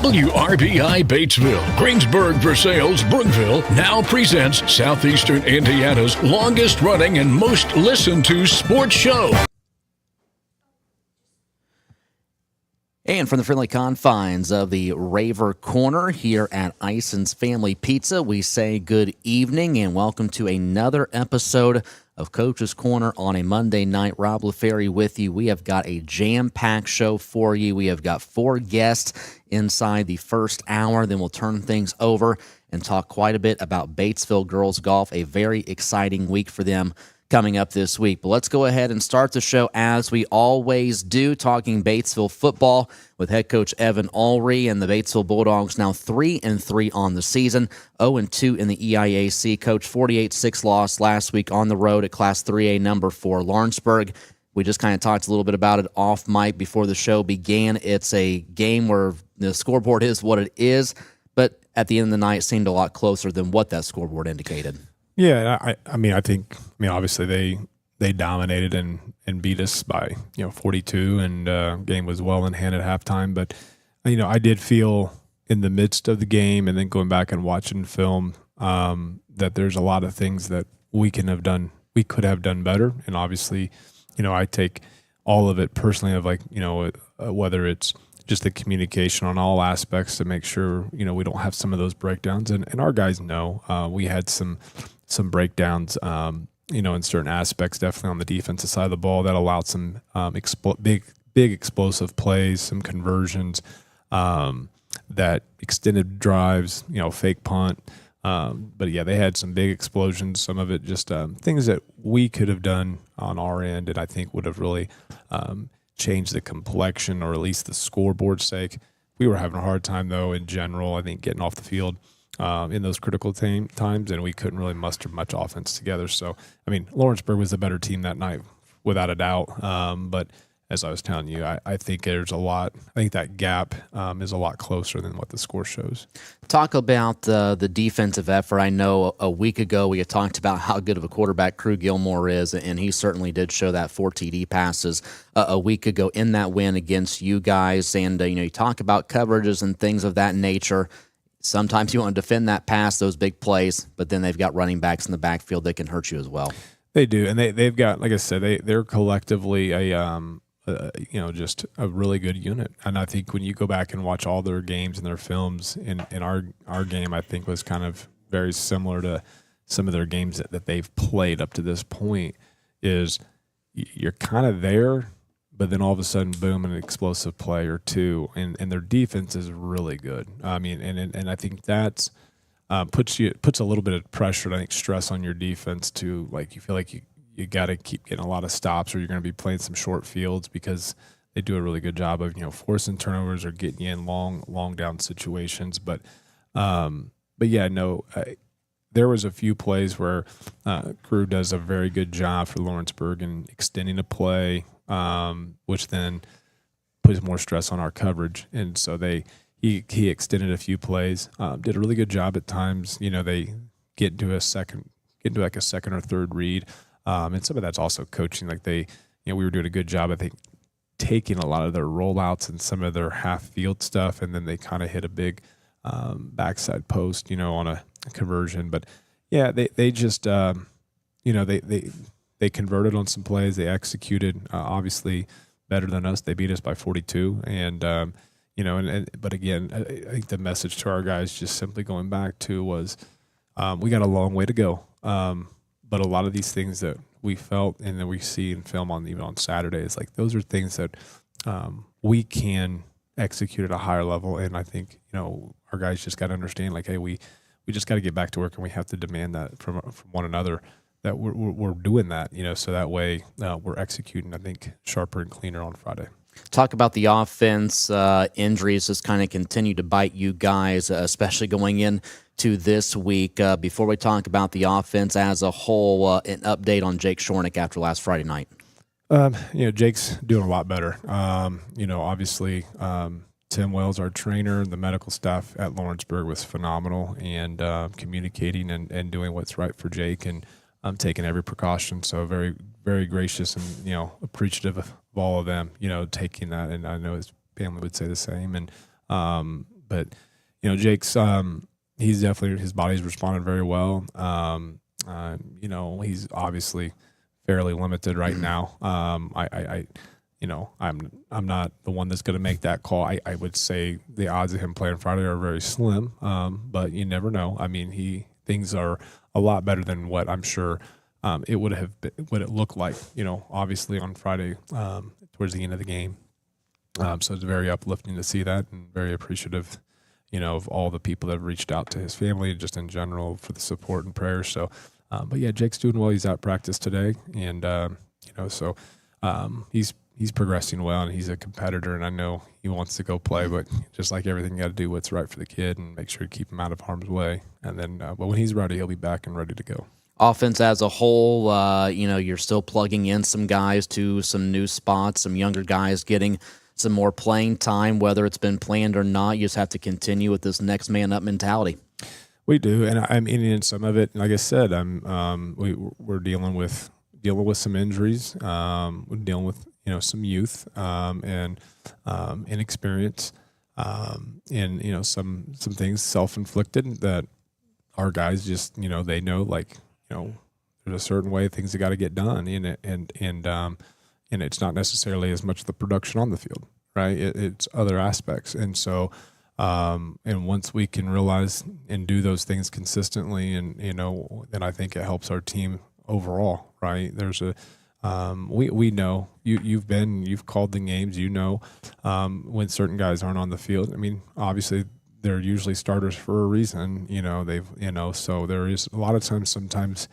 WRBI Batesville, Greensburg, Versailles, Brookville now presents Southeastern Indiana's longest running and most listened to sports show. And from the friendly confines of the Raver Corner here at Ison's Family Pizza, we say good evening and welcome to another episode of Coach's Corner on a Monday night. Rob LaFerry with you. We have got a jam-packed show for you. We have got 4 guests inside the first hour. Then we'll turn things over and talk quite a bit about Batesville girls golf. A very exciting week for them coming up this week. But let's go ahead and start the show as we always do, talking Batesville football with head coach Evan Ulrey and the Batesville Bulldogs now 3-3 on the season, 0-2 in the EIAC. Coach, 48-6 loss last week on the road at Class 3A number 4 Lawrenceburg. We just kind of talked a little bit about it off mic before the show began. It's a game where the scoreboard is what it is, but at the end of the night, it seemed a lot closer than what that scoreboard indicated. Yeah, I mean, obviously they dominated and beat us by 42, and game was well in hand at halftime. But I did feel in the midst of the game, and then going back and watching film, that there's a lot of things that we could have done better. And obviously, I take all of it personally of whether it's just the communication on all aspects to make sure we don't have some of those breakdowns. And our guys know we had some breakdowns, in certain aspects, definitely on the defensive side of the ball that allowed some big explosive plays, some conversions, that extended drives, fake punt. But yeah, they had some big explosions. Some of it just things that we could have done on our end, and I think would have really changed the complexion, or at least the scoreboard's sake. We were having a hard time, though, in general, I think, getting off the field in those critical times, and we couldn't really muster much offense together. So, I mean, Lawrenceburg was the better team that night, without a doubt. But as I was telling you, I think there's a lot. I think that gap is a lot closer than what the score shows. Talk about the defensive effort. I know a week ago we had talked about how good of a quarterback Crew Gilmore is, and he certainly did show that 4 TD passes a week ago in that win against you guys. And, you talk about coverages and things of that nature. Sometimes you want to defend that pass, those big plays, but then they've got running backs in the backfield that can hurt you as well. They do, and they've got, like I said, they're collectively just a really good unit. And I think when you go back and watch all their games and their films, in our game, I think was kind of very similar to some of their games that they've played up to this point, is you're kind of there, but then all of a sudden, boom, an explosive play or two, and their defense is really good. I mean, and I think that's puts a little bit of pressure, I think, stress on your defense to, you feel like you got to keep getting a lot of stops, or you're going to be playing some short fields, because they do a really good job of forcing turnovers or getting you in long down situations. But yeah, no. There was a few plays where Crew does a very good job for Lawrenceburg in extending a play, which then puts more stress on our coverage. And so he extended a few plays, did a really good job at times. They get into a second or third read, and some of that's also coaching. We were doing a good job, I think, taking a lot of their rollouts and some of their half field stuff, and then they kind of hit a big backside post, on a conversion. But yeah, they just they converted on some plays. They executed obviously better than us. They beat us by 42, and but again, I think the message to our guys, just simply going back to, was we got a long way to go. But a lot of these things that we felt and that we see in film even on Saturdays, those are things that we can execute at a higher level. And I think our guys just got to understand, hey, we just got to get back to work, and we have to demand that from one another, that we're doing that, so that way we're executing, I think, sharper and cleaner on Friday. Talk about the offense. Injuries just kind of continue to bite you guys, especially going into this week. Before we talk about the offense as a whole, an update on Jake Shornick after last Friday night. Jake's doing a lot better. Obviously, Tim Wells, our trainer, the medical staff at Lawrenceburg was phenomenal, and communicating and doing what's right for Jake, and taking every precaution. So very, very gracious and, appreciative of all of them, taking that. And I know his family would say the same. And But Jake's he's definitely, his body's responded very well. He's obviously fairly limited right now. I'm not the one that's going to make that call. I would say the odds of him playing Friday are very slim, but you never know. I mean, things are a lot better than what I'm sure it would have been, what it looked like, obviously on Friday towards the end of the game. So it's very uplifting to see that, and very appreciative, of all the people that have reached out to his family, just in general, for the support and prayers. So, but yeah, Jake's doing well. He's at practice today, and he's progressing well, and he's a competitor, and I know he wants to go play, but just like everything, you got to do what's right for the kid and make sure to keep him out of harm's way. And then, but when he's ready, he'll be back and ready to go. Offense as a whole, you're still plugging in some guys to some new spots, some younger guys getting some more playing time, whether it's been planned or not. You just have to continue with this next man up mentality. We do, and I mean, in some of it, like I said, we're dealing with some injuries. We're dealing with some youth and inexperience, and some things self-inflicted that our guys just they know, like there's a certain way things have got to get done, and it's not necessarily as much the production on the field, right? It's other aspects, and so. And once we can realize and do those things consistently, and then I think it helps our team overall, right? There's we know you've called the games, when certain guys aren't on the field. I mean, obviously they're usually starters for a reason, so there is a lot of times, sometimes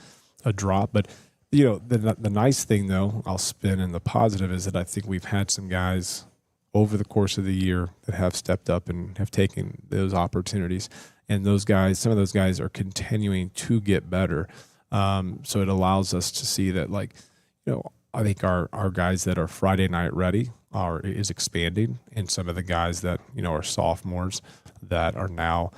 a drop, but the nice thing though, I'll spin in the positive, is that I think we've had some guys over the course of the year that have stepped up and have taken those opportunities. And those guys, some of those guys are continuing to get better. So it allows us to see that, I think our guys that are Friday night ready is expanding. And some of the guys that, are sophomores that are now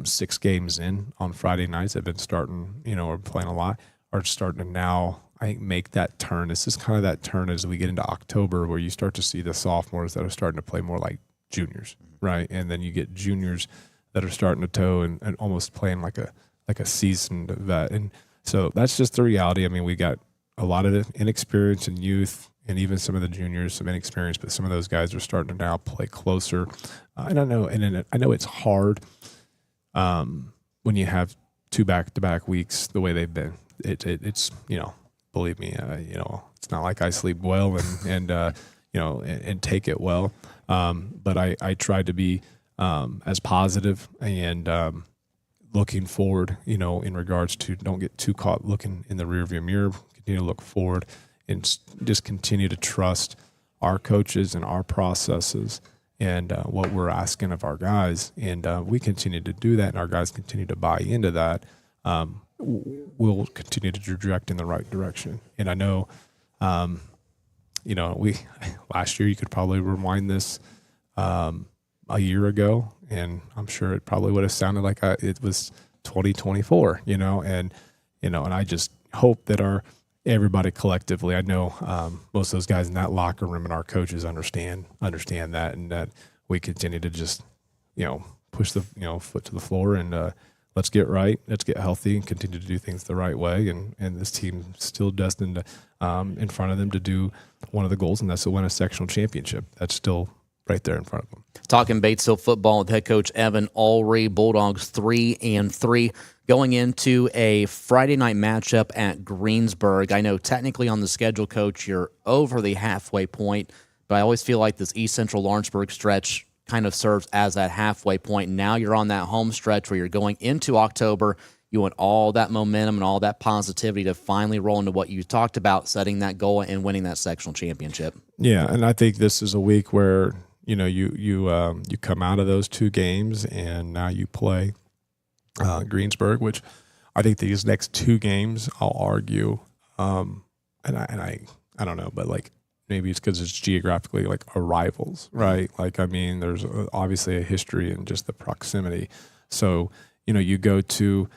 6 games in on Friday nights, have been starting, or playing a lot, are starting to now, I think, make that turn. It's just kind of that turn as we get into October, where you start to see the sophomores that are starting to play more like juniors, right? And then you get juniors that are starting to toe and almost playing like a seasoned vet. And so that's just the reality. I mean, we got a lot of inexperience and youth, and even some of the juniors, some inexperience, but some of those guys are starting to now play closer. I don't know, and I know it's hard when you have 2 back-to-back weeks the way they've been. It's believe me, it's not like I sleep well and take it well. But I try to be as positive and looking forward, in regards to, don't get too caught looking in the rearview mirror, continue to look forward and just continue to trust our coaches and our processes and what we're asking of our guys. And we continue to do that, and our guys continue to buy into that. We'll continue to direct in the right direction. And I know, we last year, you could probably rewind this a year ago, and I'm sure it probably would have sounded like it was 2024, and I just hope that everybody collectively, I know most of those guys in that locker room and our coaches understand that, and that we continue to just, push the, foot to the floor and, let's get right. Let's get healthy and continue to do things the right way. And this team's still destined in front of them to do one of the goals, and that's to win a sectional championship. That's still right there in front of them. Talking Batesville football with head coach Evan Ulrey, Bulldogs 3-3, going into a Friday night matchup at Greensburg. I know technically on the schedule, Coach, you're over the halfway point, but I always feel like this East Central Lawrenceburg stretch kind of serves as that halfway point. Now you're on that home stretch where you're going into October. You want all that momentum and all that positivity to finally roll into what you talked about, setting that goal and winning that sectional championship. Yeah, and I think this is a week where you come out of those 2 games, and now you play Greensburg, which I think these next 2 games, I'll argue, and I don't know, but maybe it's because it's geographically our rivals, right? There's obviously a history and just the proximity. So, you go to,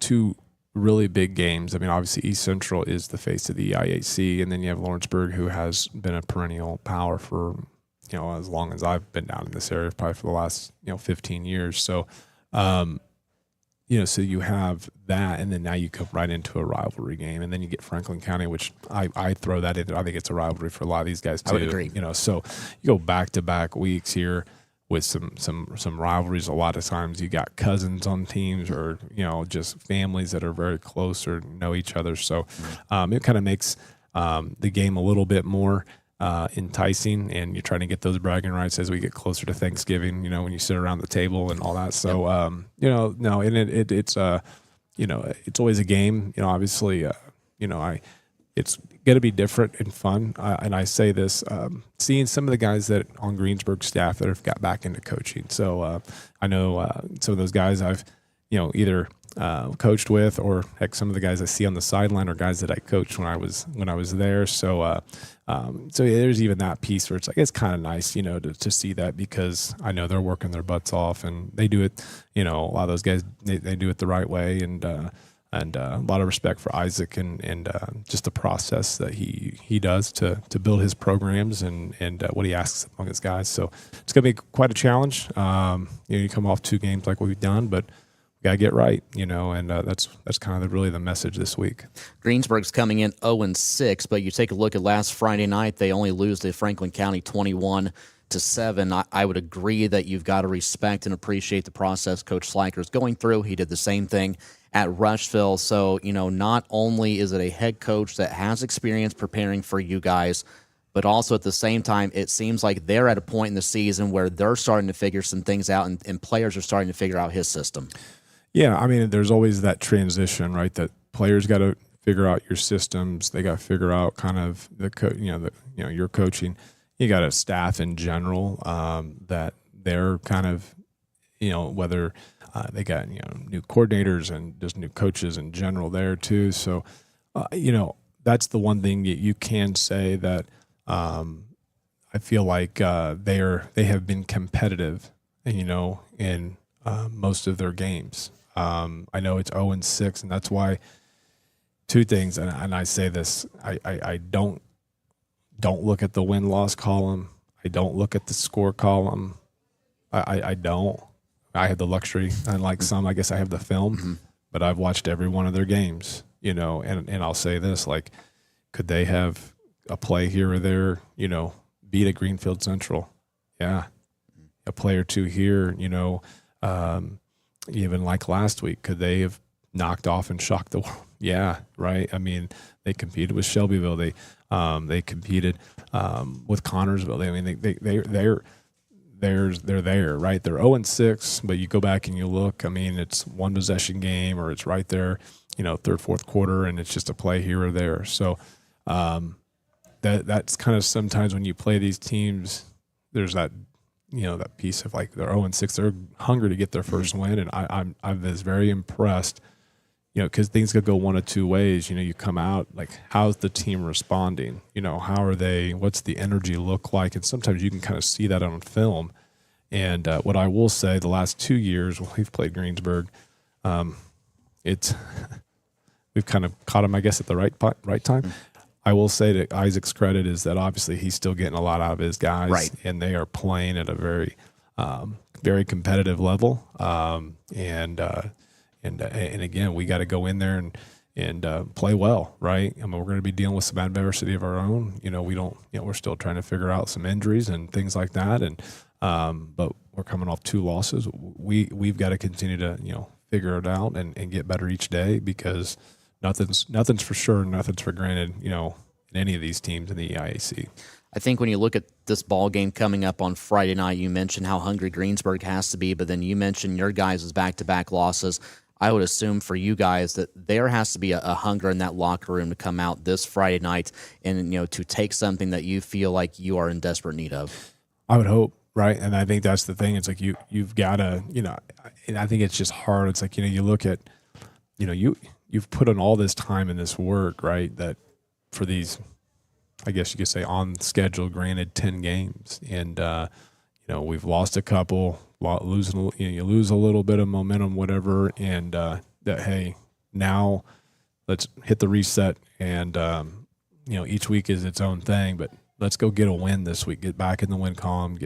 2 really big games. Obviously East Central is the face of the IAC, and then you have Lawrenceburg, who has been a perennial power for, as long as I've been down in this area, probably for the last 15 years. So, so you have that, and then now you come right into a rivalry game, and then you get Franklin County, which I throw that in. I think it's a rivalry for a lot of these guys too. I would agree. So you go back-to-back weeks here with some rivalries. A lot of times you got cousins on teams, or just families that are very close or know each other. So it kind of makes the game a little bit more enticing, and you're trying to get those bragging rights as we get closer to Thanksgiving, when you sit around the table and all that. So, no, and it's it's always a game, obviously, it's going to be different and fun. And I say this, seeing some of the guys that on Greensburg staff that have got back into coaching. So, I know some of those guys I've, either coached with, or heck, some of the guys I see on the sideline are guys that I coached when I was there. So, so there's even that piece where it's kind of nice, to see that, because I know they're working their butts off, and they do it, a lot of those guys, they do it the right way. And a lot of respect for Isaac and just the process that he does to build his programs and what he asks among his guys. So it's going to be quite a challenge. You come off 2 games like we've done, but we got to get right, and that's kind of really the message this week. Greensburg's coming in 0-6, but you take a look at last Friday night, they only lose to Franklin County 21-7. I would agree that you've got to respect and appreciate the process Coach Sliker's going through. He did the same thing at Rushville. So, not only is it a head coach that has experience preparing for you guys, but also at the same time, it seems like they're at a point in the season where they're starting to figure some things out, and players are starting to figure out his system. Yeah, I mean, there's always that transition, right? That players got to figure out your systems. They got to figure out kind of your coaching. You got a staff in general that they're kind of, whether they got new coordinators and just new coaches in general there too. So, that's the one thing that you can say that I feel like they have been competitive, in most of their games. I know it's 0-6, and that's why 2 things. And I say this, I don't look at the win-loss column. I don't look at the score column. I don't. I have the luxury, unlike some, I guess I have the film, but I've watched every one of their games, and I'll say this, like, could they have a play here or there, beat a Greenfield Central? Yeah. A play or 2 here, even like last week, could they have knocked off and shocked the world? Yeah, right. I mean, they competed with Shelbyville. They competed with Connorsville. I mean, they're there, right? They're 0-6, but you go back and you look. I mean, it's 1 possession game, or it's right there, 3rd, 4th quarter, and it's just a play here or there. So that's kind of sometimes when you play these teams, there's that. That piece of like they're 0-6, they're hungry to get their first win, and I was very impressed, because things could go one of 2 ways. You come out like, how's the team responding? How are they? What's the energy look like? And sometimes you can kind of see that on film. And what I will say, the last 2 years when we've played Greensburg, we've kind of caught them, I guess, at the right time. I will say to Isaac's credit is that obviously he's still getting a lot out of his guys, right, and they are playing at a very, very competitive level. And again, we got to go in there and play well, right? I mean, we're going to be dealing with some adversity of our own. We're still trying to figure out some injuries and things like that. And but we're coming off 2 losses. We've got to continue to figure it out and get better each day, because nothing's for sure, nothing's for granted, in any of these teams in the EIAC. I think when you look at this ball game coming up on Friday night, you mentioned how hungry Greensburg has to be, but then you mentioned your guys' back-to-back losses. I would assume for you guys that there has to be a hunger in that locker room to come out this Friday night and to take something that you feel like you are in desperate need of. I would hope, right? And I think that's the thing. It's like you've got to, and I think it's just hard. It's like, you look at, you've put in all this time and this work, right, that for these, I guess you could say, on schedule, granted 10 games. And, we've lost a couple, you lose a little bit of momentum, whatever. And that, hey, now let's hit the reset. And, each week is its own thing. But let's go get a win this week, get back in the win column,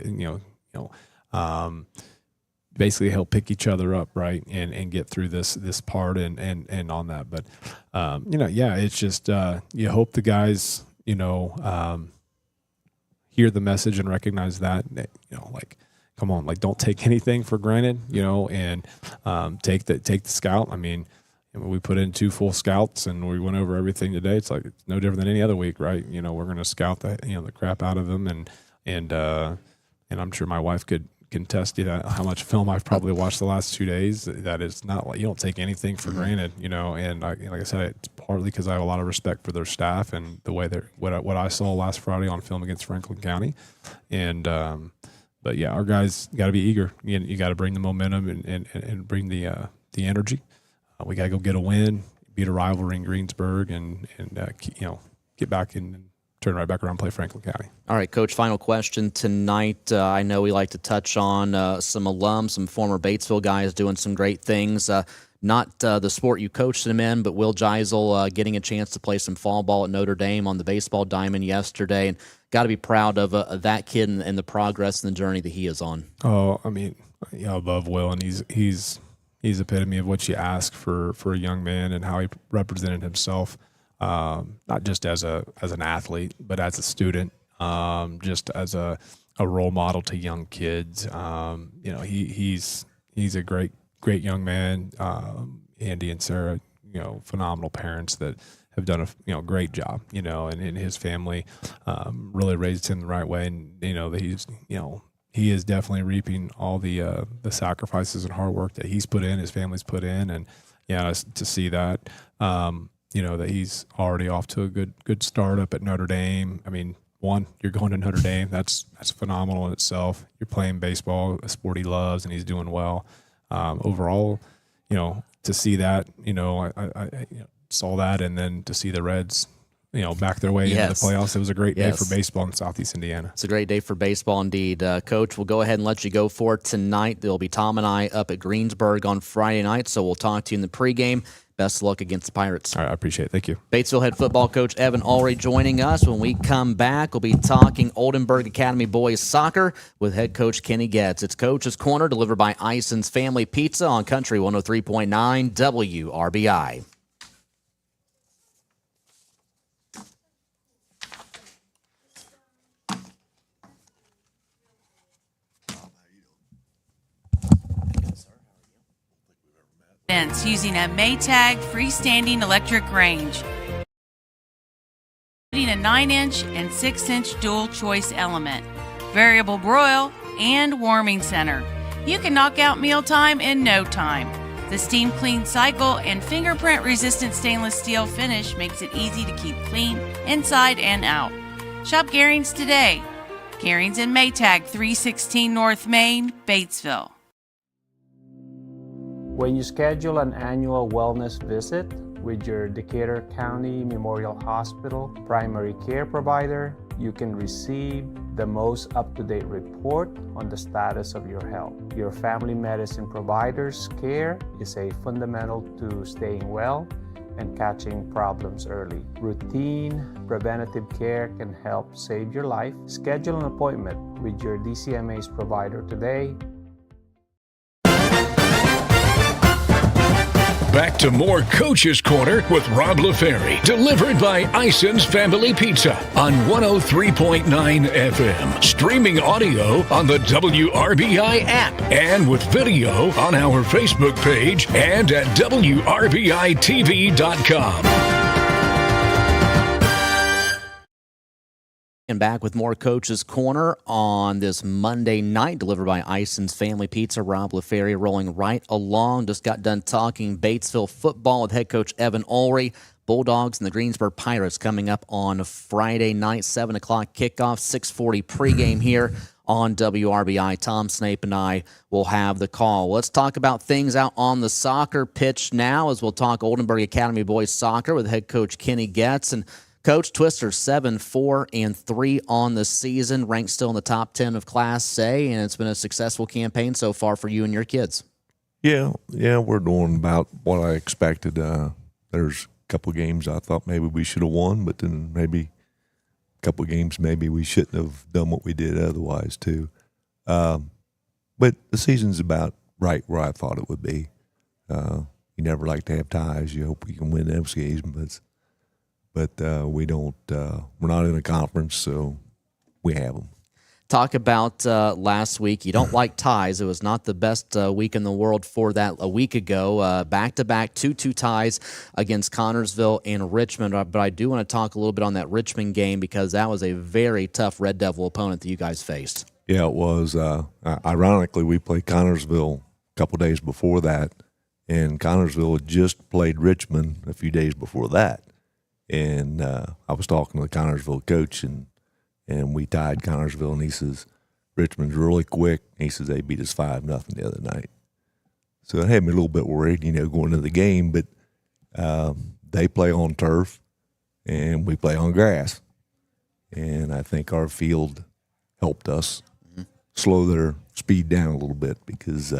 basically help pick each other up, right, and get through this part and on that. But it's just you hope the guys hear the message and recognize that come on, don't take anything for granted, and take the scout. I mean, we put in 2 full scouts and we went over everything today. It's no different than any other week, right? We're going to scout the crap out of them, and I'm sure my wife could contest how much film I've probably watched the last 2 days. That it's not you don't take anything for granted, and like I said, it's partly because I have a lot of respect for their staff and the way what I saw last Friday on film against Franklin County, and but yeah, our guys got to be eager. You got to bring the momentum and bring the energy. We got to go get a win, beat a rivalry in Greensburg, and get back and turn right back around and play Franklin County. All right, Coach, final question tonight. I know we like to touch on some alums, some former Batesville guys doing some great things. Not the sport you coached them in, but Will Geisel getting a chance to play some fall ball at Notre Dame on the baseball diamond yesterday. And got to be proud of that kid and the progress and the journey that he is on. Oh, I mean, I love Will, and he's epitome of what you ask for a young man and how he represented himself, not just as an athlete, but as a student, just as a role model to young kids. He's a great young man. Andy and Sarah, phenomenal parents that have done a great job, and his family really raised him the right way, and that he is definitely reaping all the sacrifices and hard work that he's put in, his family's put in, and to see that, that he's already off to a good start up at Notre Dame. I mean, you're going to Notre Dame. That's phenomenal in itself. You're playing baseball, a sport he loves, and he's doing well. Overall, to see that, I saw that, and then to see the Reds, back their way into the playoffs. It was a great day for baseball in Southeast Indiana. It's a great day for baseball indeed. Coach, we'll go ahead and let you go for tonight. There'll be Tom and I up at Greensburg on Friday night, so we'll talk to you in the pregame. Best of luck against the Pirates. All right, I appreciate it. Thank you. Batesville head football coach Evan Ulrey joining us. When we come back, we'll be talking Oldenburg Academy boys soccer with head coach Kenny Getz. It's Coach's Corner, delivered by Ison's Family Pizza on Country 103.9 WRBI. Using a Maytag freestanding electric range, including a 9-inch and 6-inch dual choice element, variable broil, and warming center. You can knock out mealtime in no time. The steam clean cycle and fingerprint resistant stainless steel finish makes it easy to keep clean inside and out. Shop Garings today. Garings and Maytag, 316 North Main, Batesville. When you schedule an annual wellness visit with your Decatur County Memorial Hospital primary care provider, you can receive the most up-to-date report on the status of your health. Your family medicine provider's care is a fundamental to staying well and catching problems early. Routine preventative care can help save your life. Schedule an appointment with your DCMA's provider today. Back to more Coach's Corner with Rob LaFerry, delivered by Ison's Family Pizza on 103.9 FM. Streaming audio on the WRBI app and with video on our Facebook page and at WRBI-TV.com. And back with more Coach's Corner on this Monday night, delivered by Ison's Family Pizza. Rob LaFerry rolling right along. Just got done talking Batesville football with head coach Evan Ulrey. Bulldogs and the Greensburg Pirates coming up on Friday night, 7 o'clock kickoff, 6:40 pregame here on WRBI. Tom Snape and I will have the call. Let's talk about things out on the soccer pitch now, as we'll talk Oldenburg Academy boys soccer with head coach Kenny Getz. And Coach, Twister 7-4-3 on the season, ranked still in the top 10 of Class A, and it's been a successful campaign so far for you and your kids. Yeah, we're doing about what I expected. There's a couple of games I thought maybe we should have won, but then maybe couple of games maybe we shouldn't have done what we did otherwise too. But the season's about right where I thought it would be. You never like to have ties. You hope you can win those games, but we don't. We're not in a conference, so we have them. Talk about last week. You don't like ties. It was not the best week in the world for that a week ago. Back-to-back 2-2 ties against Connorsville and Richmond. But I do want to talk a little bit on that Richmond game because that was a very tough Red Devil opponent that you guys faced. Yeah, it was. Ironically, we played Connorsville a couple days before that, and Connorsville had just played Richmond a few days before that. And I was talking to the Connorsville coach, and we tied Connorsville, and he says, Richmond's really quick. He says they beat us 5-0 the other night. So it had me a little bit worried, going into the game, but they play on turf, and we play on grass. And I think our field helped us slow their speed down a little bit because,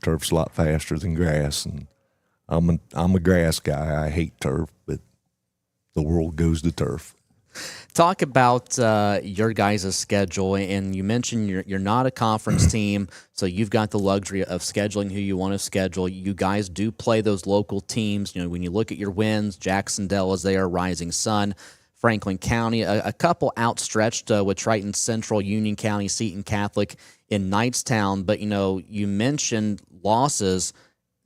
turf's a lot faster than grass. And I'm a grass guy. I hate turf, but the world goes to turf. Talk about your guys' schedule, and you mentioned you're not a conference team, so you've got the luxury of scheduling who you want to schedule. You guys do play those local teams. When you look at your wins, Jacksonville is there, Rising Sun, Franklin County, a couple outstretched with Triton Central, Union County, Seton Catholic, in Knightstown. But, you mentioned losses.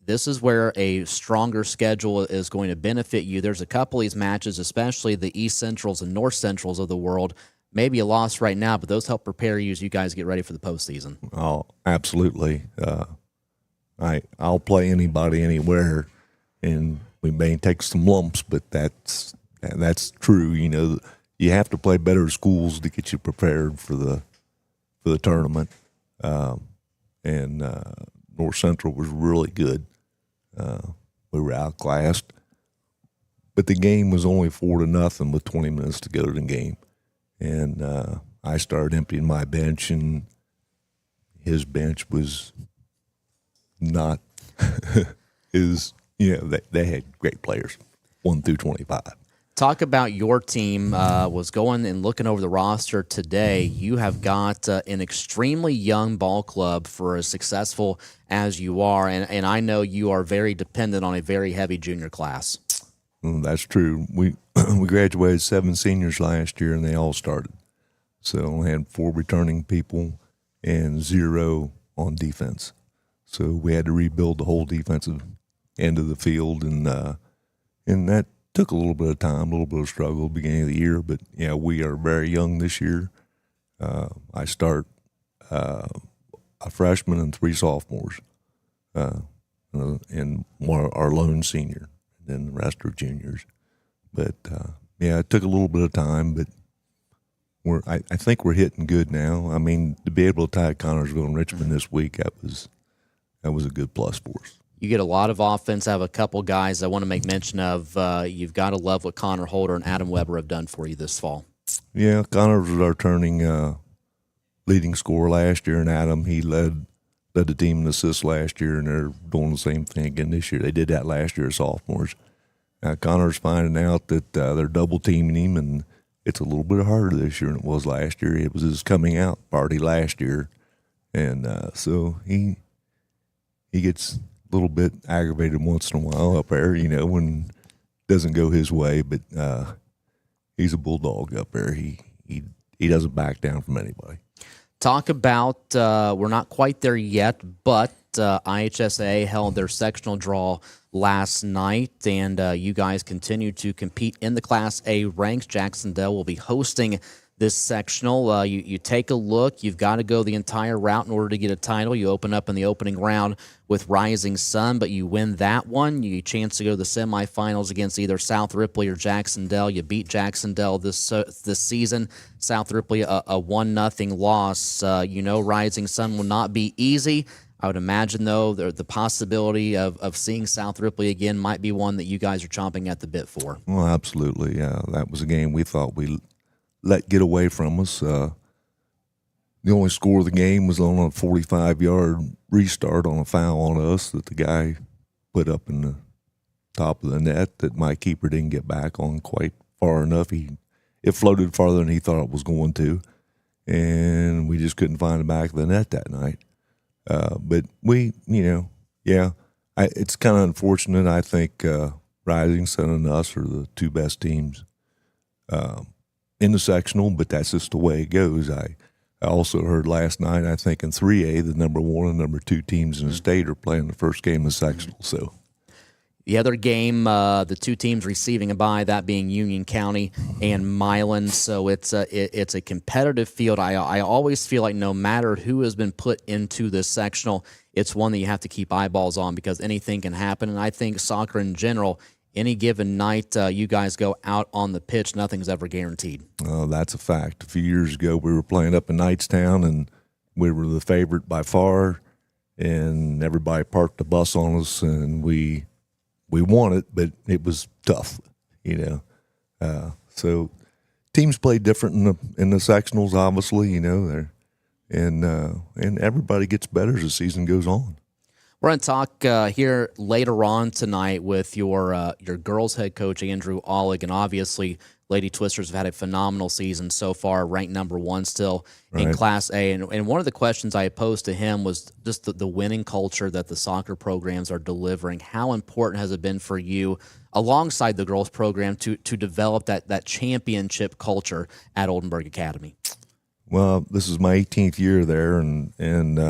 This is where a stronger schedule is going to benefit you. There's a couple of these matches, especially the East Centrals and North Centrals of the world. Maybe a loss right now, but those help prepare you as you guys get ready for the postseason. Oh, absolutely. I'll play anybody anywhere, and we may take some lumps, but that's true. You have to play better schools to get you prepared for the tournament. And North Central was really good. We were outclassed, but the game was only 4-0 with 20 minutes to go to the game. And I started emptying my bench, and his bench was not they had great players, 1 through 25. Talk about your team. Was going and looking over the roster today. You have got an extremely young ball club for as successful as you are, and I know you are very dependent on a very heavy junior class. That's true. We graduated 7 seniors last year, and they all started. So I had 4 returning people and 0 on defense. So we had to rebuild the whole defensive end of the field, and that took a little bit of time, a little bit of struggle at the beginning of the year. But, we are very young this year. I start a freshman and 3 sophomores, and our lone senior, and then the rest are juniors. But, it took a little bit of time, but I think we're hitting good now. I mean, to be able to tie Connorsville and Richmond this week, that was a good plus for us. You get a lot of offense. I have a couple guys I want to make mention of. You've got to love what Connor Holder and Adam Weber have done for you this fall. Yeah, Connor was our turning leading scorer last year, and Adam, he led the team in assists last year, and they're doing the same thing again this year. They did that last year as sophomores. Connor's finding out that they're double-teaming him, and it's a little bit harder this year than it was last year. It was his coming out party last year, and so he gets a little bit aggravated once in a while up there, when it doesn't go his way. But he's a bulldog up there. He doesn't back down from anybody. Talk about we're not quite there yet, but IHSA held their sectional draw last night, and you guys continue to compete in the Class A ranks. Jacksonville will be hosting this sectional. You take a look. You've got to go the entire route in order to get a title. You open up in the opening round with Rising Sun, but you win that one. You chance to go to the semifinals against either South Ripley or Jacksonville. You beat Jacksonville this season. South Ripley, a 1-0 loss. Rising Sun will not be easy. I would imagine, though, the possibility of seeing South Ripley again might be one that you guys are chomping at the bit for. Well, absolutely. Yeah, that was a game we thought we let get away from us. The only score of the game was on a 45-yard restart on a foul on us that the guy put up in the top of the net that my keeper didn't get back on quite far enough. He it floated farther than he thought it was going to, and we just couldn't find the back of the net that night. But we, it's kind of unfortunate. I think Rising Sun and us are the two best teams in the sectional, but that's just the way it goes. I also heard last night, I think in 3A, the number 1 and number 2 teams in the state are playing the first game of sectional. So the other game, the two teams receiving a bye, that being Union County and Milan. So it's a competitive field. I always feel like no matter who has been put into this sectional, it's one that you have to keep eyeballs on because anything can happen. And I think soccer in general, any given night you guys go out on the pitch, nothing's ever guaranteed. That's a fact. A few years ago, we were playing up in Knightstown, and we were the favorite by far, and everybody parked the bus on us, and we won it, but it was tough, So teams play different in the sectionals, obviously, there, and everybody gets better as the season goes on. We're going to talk here later on tonight with your girls head coach, Andrew Ollig, and obviously Lady Twisters have had a phenomenal season so far, ranked number 1 still in Class A. And one of the questions I posed to him was just the winning culture that the soccer programs are delivering. How important has it been for you, alongside the girls program, to develop that championship culture at Oldenburg Academy? Well, this is my 18th year there, and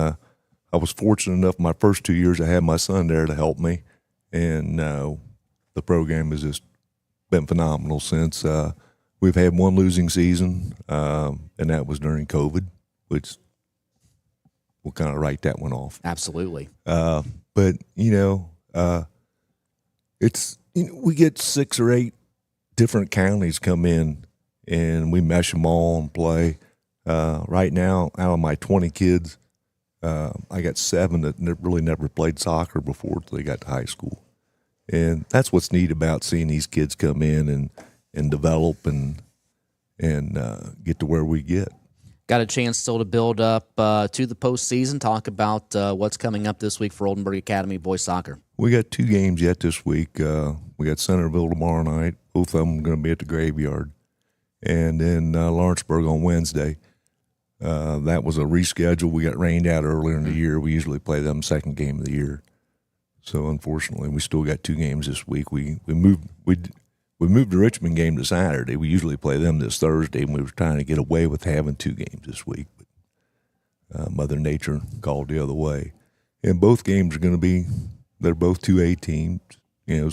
I was fortunate enough my first 2 years I had my son there to help me, and the program has just been phenomenal since. We've had one losing season, and that was during COVID, which we'll kind of write that one off. Absolutely. But, it's we get 6 or 8 different counties come in, and we mesh them all and play. Right now, out of my 20 kids, I got 7 that really never played soccer before until they got to high school. And that's what's neat about seeing these kids come in and develop and get to where we get. Got a chance still to build up to the postseason. Talk about what's coming up this week for Oldenburg Academy boys soccer. We got 2 games yet this week. We got Centerville tomorrow night. Both of them are going to be at the Graveyard. And then Lawrenceburg on Wednesday. That was a reschedule. We got rained out earlier in the year. We usually play them second game of the year. So unfortunately, we still got 2 games this week. We moved the Richmond game to Saturday. We usually play them this Thursday, and we were trying to get away with having 2 games this week. But Mother Nature called the other way. And both games are going to be, they're both 2A teams,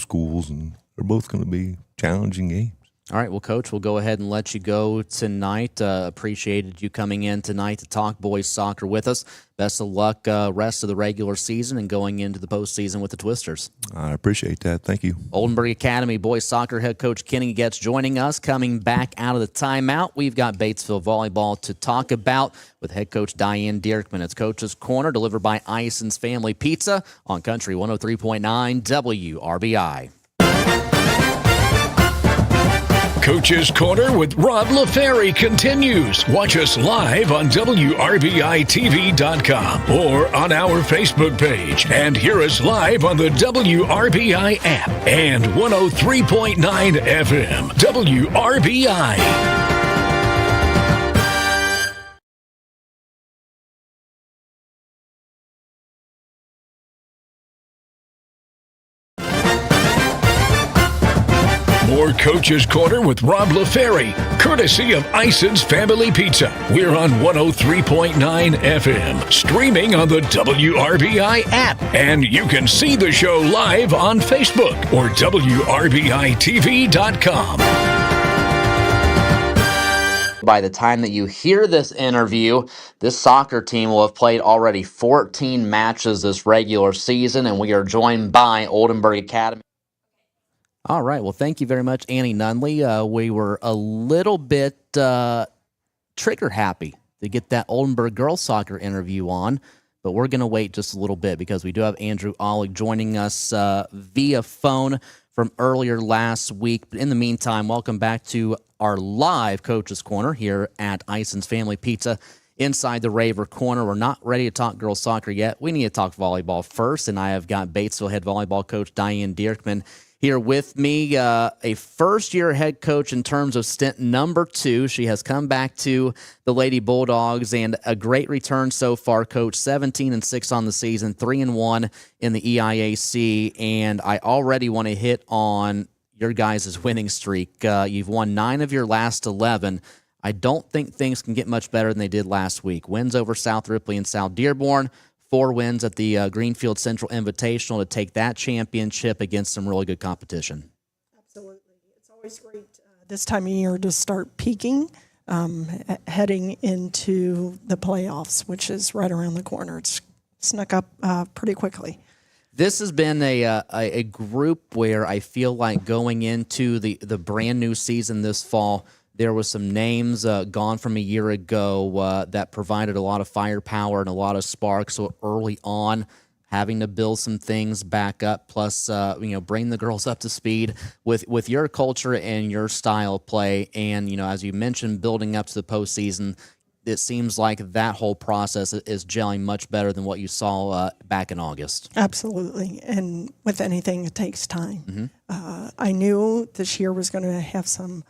schools, and they're both going to be challenging games. All right, well, Coach, we'll go ahead and let you go tonight. Appreciated you coming in tonight to talk boys soccer with us. Best of luck rest of the regular season and going into the postseason with the Twisters. I appreciate that. Thank you. Oldenburg Academy boys soccer head coach Kenny Getz joining us. Coming back out of the timeout, we've got Batesville volleyball to talk about with head coach Diane Dierkman. It's Coach's Corner, delivered by Ison's Family Pizza on Country 103.9 WRBI. Coach's Corner with Rob LaFerry continues. Watch us live on WRBI-TV.com or on our Facebook page, and hear us live on the WRBI app and 103.9 FM WRBI. More Coach's Corner with Rob LaFerry, courtesy of Ison's Family Pizza. We're on 103.9 FM, streaming on the WRBI app. And you can see the show live on Facebook or WRBI-TV.com. By the time that you hear this interview, this soccer team will have played already 14 matches this regular season, and we are joined by Oldenburg Academy. All right. Well, thank you very much, Annie Nunley. We were a little bit trigger happy to get that Oldenburg girls soccer interview on, but we're going to wait just a little bit because we do have Andrew Ollig joining us via phone from earlier last week. But in the meantime, welcome back to our live Coach's Corner here at Ison's Family Pizza inside the Raver Corner. We're not ready to talk girls soccer yet. We need to talk volleyball first, and I have got Batesville head volleyball coach Diane Dierkman Here with me, a first-year head coach in terms of stint number 2. She has come back to the Lady Bulldogs, and a great return so far, Coach. 17-6 on the season, 3-1 in the EIAC, and I already want to hit on your guys' winning streak. You've won 9 of your last 11. I don't think things can get much better than they did last week. Wins over South Ripley and South Dearborn. 4 wins at the Greenfield Central Invitational to take that championship against some really good competition. Absolutely. It's always great this time of year to start peaking, heading into the playoffs, which is right around the corner. It's snuck up pretty quickly. This has been a group where I feel like going into the brand new season this fall, there was some names gone from a year ago that provided a lot of firepower and a lot of spark. So early on, having to build some things back up, plus bring the girls up to speed with your culture and your style of play. And as you mentioned, building up to the postseason, it seems like that whole process is gelling much better than what you saw back in August. Absolutely. And with anything, it takes time. I knew this year was going to have some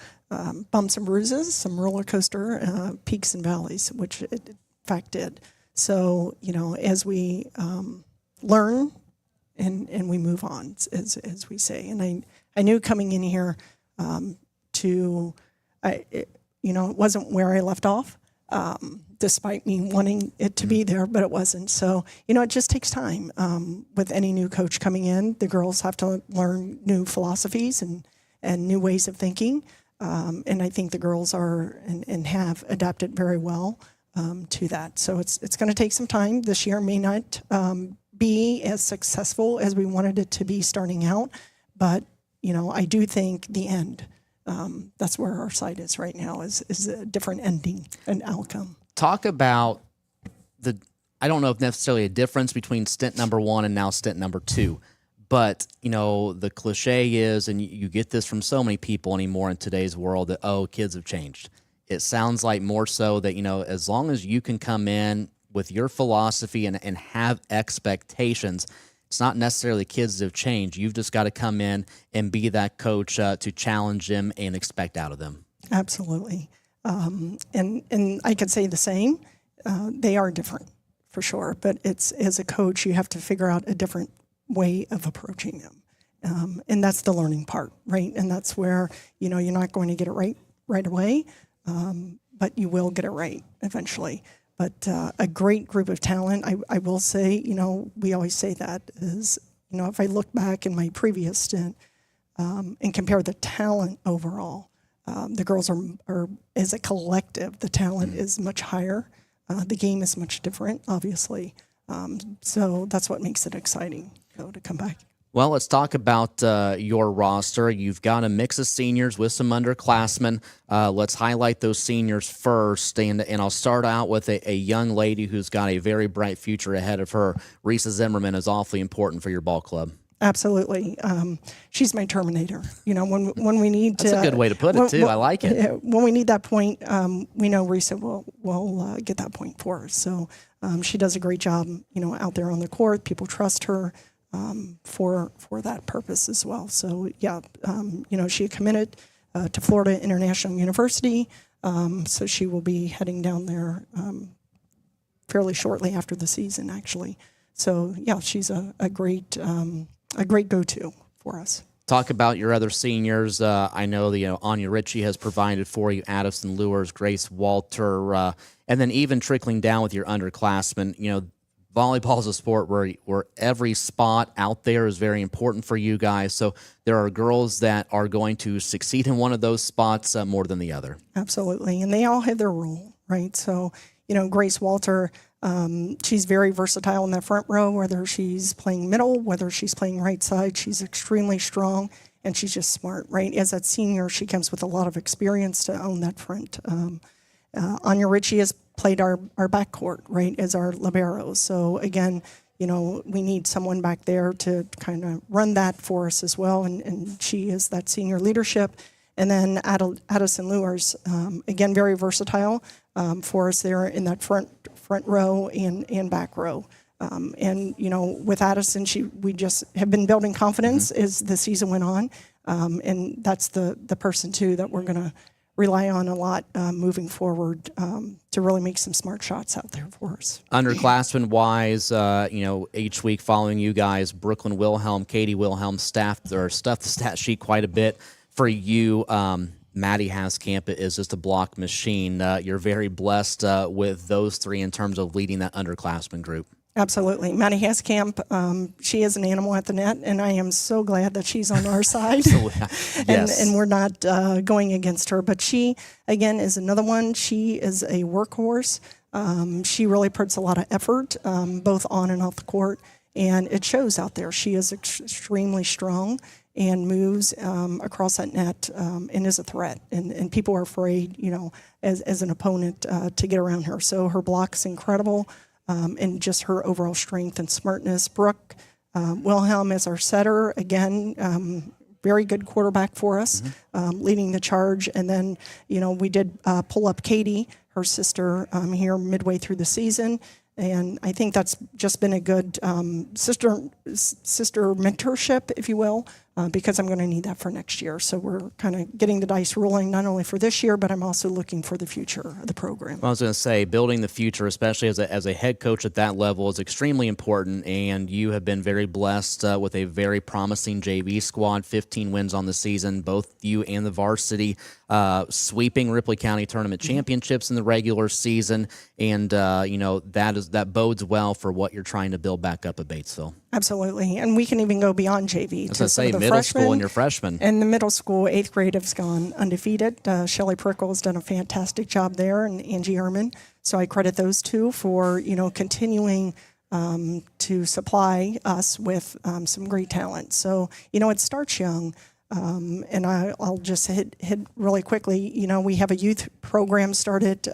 bumps and bruises, some roller coaster peaks and valleys, which it in fact did. So, as we learn and we move on, as we say. And I knew coming in here it wasn't where I left off. Despite me wanting it to be there, but it wasn't. So, it just takes time. With any new coach coming in, the girls have to learn new philosophies and new ways of thinking. And I think the girls are and have adapted very well to that. So it's going to take some time. This year may not be as successful as we wanted it to be starting out, but, I do think the end, that's where our sight is right now, is a different ending and outcome. Talk about I don't know if necessarily a difference between stint number 1 and now stint number 2, but, the cliche is, and you get this from so many people anymore in today's world, that, kids have changed. It sounds like more so that, as long as you can come in with your philosophy and have expectations, it's not necessarily kids that have changed. You've just got to come in and be that coach to challenge them and expect out of them. Absolutely. And I could say the same. They are different for sure, but it's, as a coach, you have to figure out a different way of approaching them. And that's the learning part, right? And that's where, you're not going to get it right away, but you will get it right eventually. But a great group of talent, I will say, we always say that is, if I look back in my previous stint and compare the talent overall, the girls are, as a collective, the talent is much higher. The game is much different, obviously. So that's what makes it exciting, to come back. Well, let's talk about your roster. You've got a mix of seniors with some underclassmen. Let's highlight those seniors first, and I'll start out with a young lady who's got a very bright future ahead of her. Risa Zimmerman is awfully important for your ball club. Absolutely. She's my Terminator. When we need That's to... a good way to put it, too. I like it. When we need that point, we know Risa will get that point for us. So she does a great job, out there on the court. People trust her for that purpose as well. So, yeah, she committed to Florida International University, so she will be heading down there fairly shortly after the season, actually. So, yeah, she's a great go-to for us. Talk about your other seniors. I know Anya Ritchie has provided for you, Addison Lewis, Grace Walter, and then even trickling down with your underclassmen. Volleyball is a sport where every spot out there is very important for you guys. So there are girls that are going to succeed in one of those spots more than the other. Absolutely, and they all have their role, right? So, Grace Walter, she's very versatile in that front row, whether she's playing middle, whether she's playing right side. She's extremely strong, and she's just smart, right? As that senior, she comes with a lot of experience to own that front. Anya Ritchie has played our backcourt, right, as our libero. So, again, we need someone back there to kind of run that for us as well, and she is that senior leadership. And then Addison Lewis, again, very versatile for us there in that front row and back row. And, with Addison, we just have been building confidence as the season went on. And that's the person, too, that we're going to rely on a lot moving forward to really make some smart shots out there for us. Underclassmen-wise, each week following you guys, Brooklyn Wilhelm, Katie Wilhelm stuffed the stat sheet quite a bit for you. Maddie Haskamp is just a block machine. You're very blessed with those three in terms of leading that underclassmen group. Absolutely. Maddie Haskamp, she is an animal at the net, and I am so glad that she's on our side. Yes. And we're not going against her. But she, again, is another one. She is a workhorse. She really puts a lot of effort, both on and off the court, and it shows out there. She is extremely strong and moves across that net and is a threat. And people are afraid, as an opponent to get around her. So her block is incredible. And just her overall strength and smartness. Brooke Wilhelm is our setter. Again, very good quarterback for us, leading the charge. And then, we did pull up Katie, her sister, here midway through the season. And I think that's just been a good sister mentorship, if you will, because I'm going to need that for next year. So we're kind of getting the dice rolling, not only for this year, but I'm also looking for the future of the program. Well, I was going to say, building the future, especially as a head coach at that level, is extremely important, and you have been very blessed with a very promising JV squad, 15 wins on the season, both you and the varsity, sweeping Ripley County tournament championships in the regular season, and that bodes well for what you're trying to build back up at Batesville. Absolutely, and we can even go beyond JV. I was going to say middle school and your freshmen. And the middle school, 8th grade, has gone undefeated. Shelley Prickle has done a fantastic job there, and Angie Ehrman. So I credit those two for continuing to supply us with some great talent. So it starts young. And I'll just hit really quickly. We have a youth program started.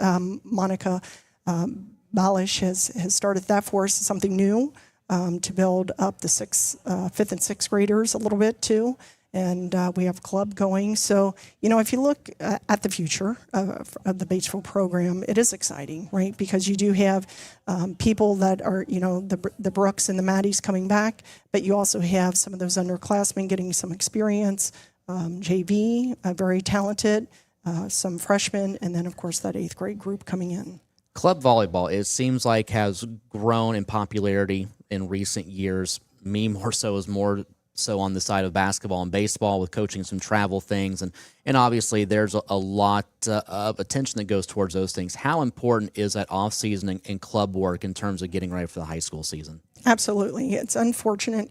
Monica Balish has started that for us, something new. To build up the 5th and 6th graders a little bit too. And we have a club going. So, if you look at the future of the Batesville program, it is exciting, right? Because you do have people that are, the Brooks and the Maddies coming back, but you also have some of those underclassmen getting some experience, JV, very talented, some freshmen, and then, of course, that 8th grade group coming in. Club volleyball, it seems like, has grown in popularity in recent years. Me more so on the side of basketball and baseball with coaching some travel things. And obviously there's a lot of attention that goes towards those things. How important is that off-season and club work in terms of getting ready for the high school season? Absolutely. It's unfortunate.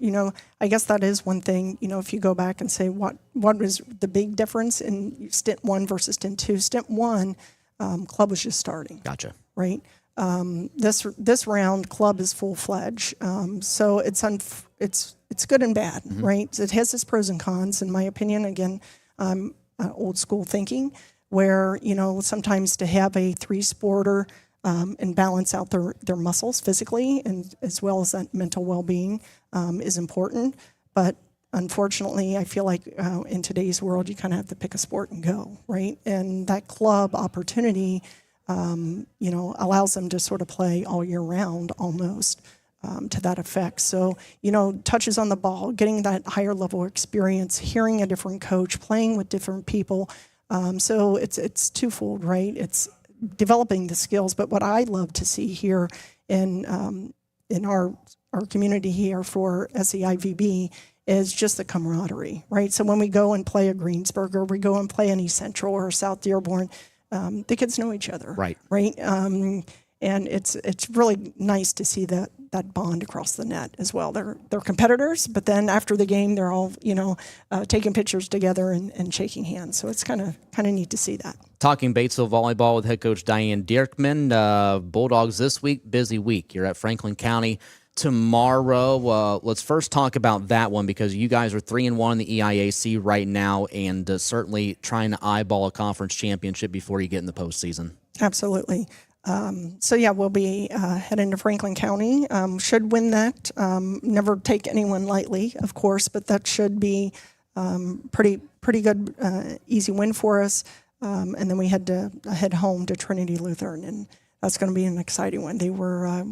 I guess that is one thing, if you go back and say what was the big difference in stint 1 versus stint 2. Stint 1, club was just starting. Gotcha. Right. This round, club is full-fledged. So it's good and bad, right? It has its pros and cons, in my opinion. Again, old school thinking, where sometimes to have a 3-sporter and balance out their muscles physically, and as well as that mental well-being, is important. But unfortunately, I feel like in today's world, you kind of have to pick a sport and go, right? And that club opportunity allows them to sort of play all year round almost to that effect. So, touches on the ball, getting that higher level experience, hearing a different coach, playing with different people. So it's twofold, right? It's developing the skills. But what I love to see here in our community here for SEIVB is just the camaraderie, right? So when we go and play a Greensburg, or we go and play an East Central or South Dearborn, the kids know each other, right? And it's really nice to see that bond across the net as well. They're competitors, but then after the game, they're all taking pictures together and shaking hands. So it's kind of neat to see that. Talking Batesville volleyball with head coach Diane Dierkman. Bulldogs this week, busy week. You're at Franklin County tomorrow. Let's first talk about that one, because you guys are 3-1 in the EIAC right now, and certainly trying to eyeball a conference championship before you get in the postseason. Absolutely. We'll be heading to Franklin County. Should win that. Never take anyone lightly, of course, but that should be pretty good, easy win for us. And then we had to head home to Trinity Lutheran, and that's going to be an exciting one. They were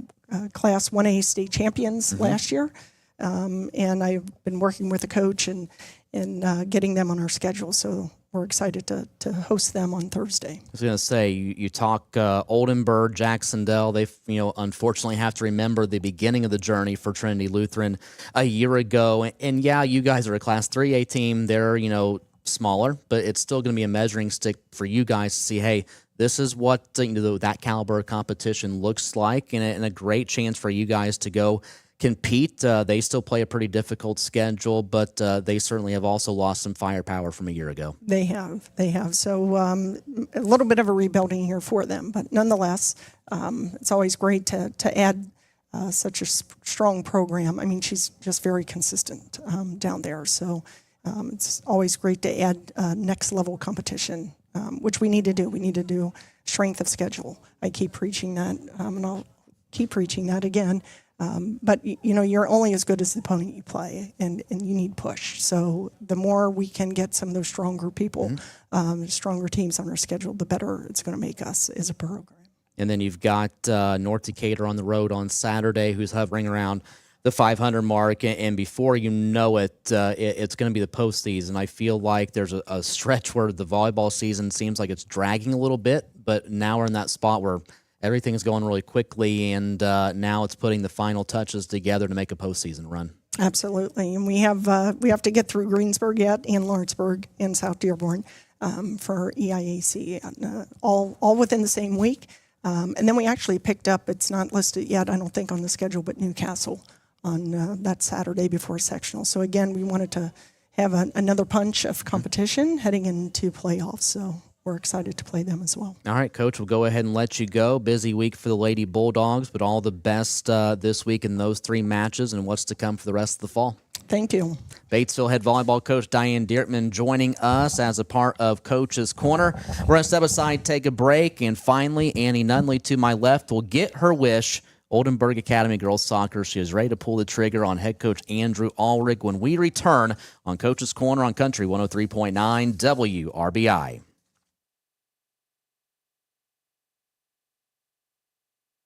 Class 1A state champions last year, and I've been working with the coach and getting them on our schedule. So we're excited to host them on Thursday. I was going to say, you talk Oldenburg, Jacksonville. They, unfortunately have to remember the beginning of the journey for Trinity Lutheran a year ago. And yeah, you guys are a Class 3A team. They're, smaller, but it's still going to be a measuring stick for you guys to see, hey, this is what that caliber of competition looks like, and a great chance for you guys to go compete. They still play a pretty difficult schedule, but they certainly have also lost some firepower from a year ago. They have. So a little bit of a rebuilding here for them, but nonetheless, it's always great to add such a strong program. I mean, she's just very consistent down there. So it's always great to add next level competition, which we need to do. We need to do strength of schedule. I keep preaching that, and I'll keep preaching that again. But you're only as good as the opponent you play, and you need push. So the more we can get some of those stronger people, stronger teams on our schedule, the better it's going to make us as a program. And then you've got North Decatur on the road on Saturday, who's hovering around the 500 mark, and before you know it, it's going to be the postseason. I feel like there's a stretch where the volleyball season seems like it's dragging a little bit, but now we're in that spot where everything is going really quickly, and now it's putting the final touches together to make a postseason run. Absolutely, and we have to get through Greensburg yet, and Lawrenceburg, and South Dearborn for EIAC, all within the same week. And then we actually picked up, it's not listed yet, I don't think, on the schedule, but Newcastle on that Saturday before sectional. So again, we wanted to have another punch of competition heading into playoffs. So we're excited to play them as well. All right, Coach, we'll go ahead and let you go. Busy week for the Lady Bulldogs, but all the best this week in those 3 matches and what's to come for the rest of the fall. Thank you. Batesville head volleyball coach Diane Diertman joining us as a part of Coach's Corner. We're going to step aside, take a break, and finally, Annie Nunley to my left will get her wish. Oldenburg Academy girls soccer. She is ready to pull the trigger on head coach Andrew Ulrich when we return on Coach's Corner on Country 103.9 WRBI.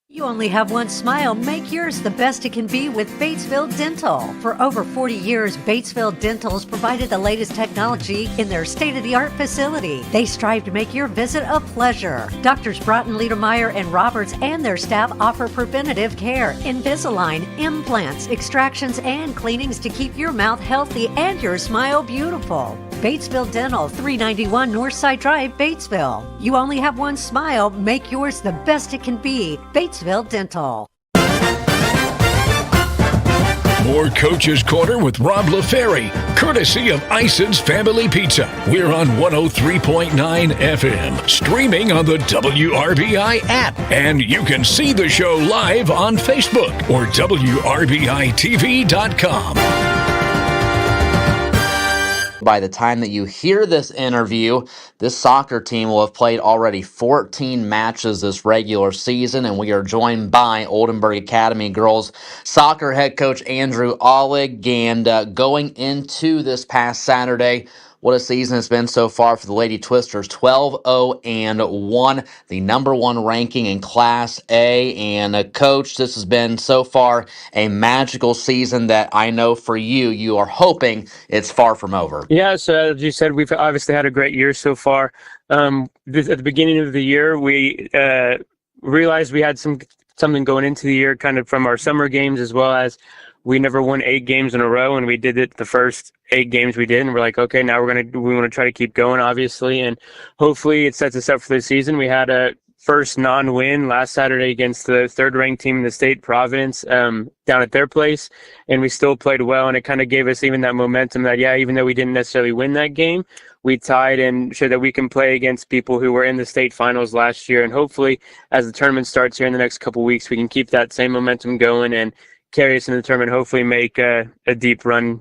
You only have one smile. Make yours the best it can be with Batesville Dental. For over 40 years, Batesville Dental's provided the latest technology in their state-of-the-art facility. They strive to make your visit a pleasure. Doctors Broughton, Liedermeyer, and Roberts and their staff offer preventative care, Invisalign, implants, extractions, and cleanings to keep your mouth healthy and your smile beautiful. Batesville Dental, 391 Northside Drive, Batesville. You only have one smile. Make yours the best it can be. Batesville Dental. More Coach's Corner with Rob LaFerry, courtesy of Ison's Family Pizza. We're on 103.9 FM, streaming on the WRBI app. And you can see the show live on Facebook or WRBI-TV.com. By the time that you hear this interview, this soccer team will have played already 14 matches this regular season, and we are joined by Oldenburg Academy girls soccer head coach Andrew Ulrich. And going into this past Saturday, what a season it's been so far for the Lady Twisters. 12-0-1, the number 1 ranking in Class A. And Coach, this has been so far a magical season that I know for you, you are hoping it's far from over. Yeah, so as you said, we've obviously had a great year so far. At the beginning of the year, we realized we had something going into the year, kind of from our summer games, as well as we never won 8 games in a row, and we did it the first 8 games we did, and we're like, okay, now we want to try to keep going, obviously, and hopefully it sets us up for the season. We had a first non-win last Saturday against the 3rd-ranked team in the state, Providence, down at their place, and we still played well, and it kind of gave us even that momentum that, yeah, even though we didn't necessarily win that game, we tied and showed that we can play against people who were in the state finals last year, and hopefully as the tournament starts here in the next couple weeks, we can keep that same momentum going and carry us in the tournament, hopefully make a deep run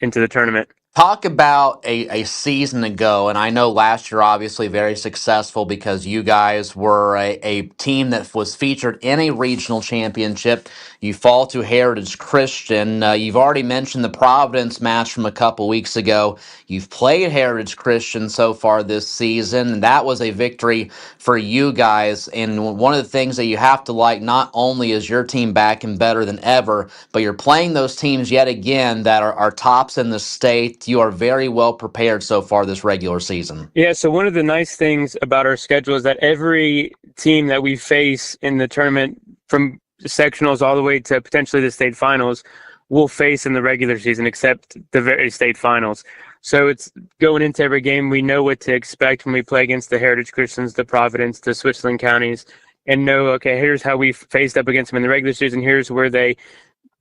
into the tournament. Talk about a season ago, and I know last year obviously very successful because you guys were a team that was featured in a regional championship. You fall to Heritage Christian. You've already mentioned the Providence match from a couple weeks ago. You've played Heritage Christian so far this season, and that was a victory for you guys. And one of the things that you have to like, not only is your team back and better than ever, but you're playing those teams yet again that are tops in the state. You are very well prepared so far this regular season. Yeah, so one of the nice things about our schedule is that every team that we face in the tournament, from sectionals all the way to potentially the state finals, will face in the regular season, except the very state finals. So it's going into every game, we know what to expect when we play against the Heritage Christians, the Providence, the Switzerland counties, and know, okay, here's how we faced up against them in the regular season. Here's where they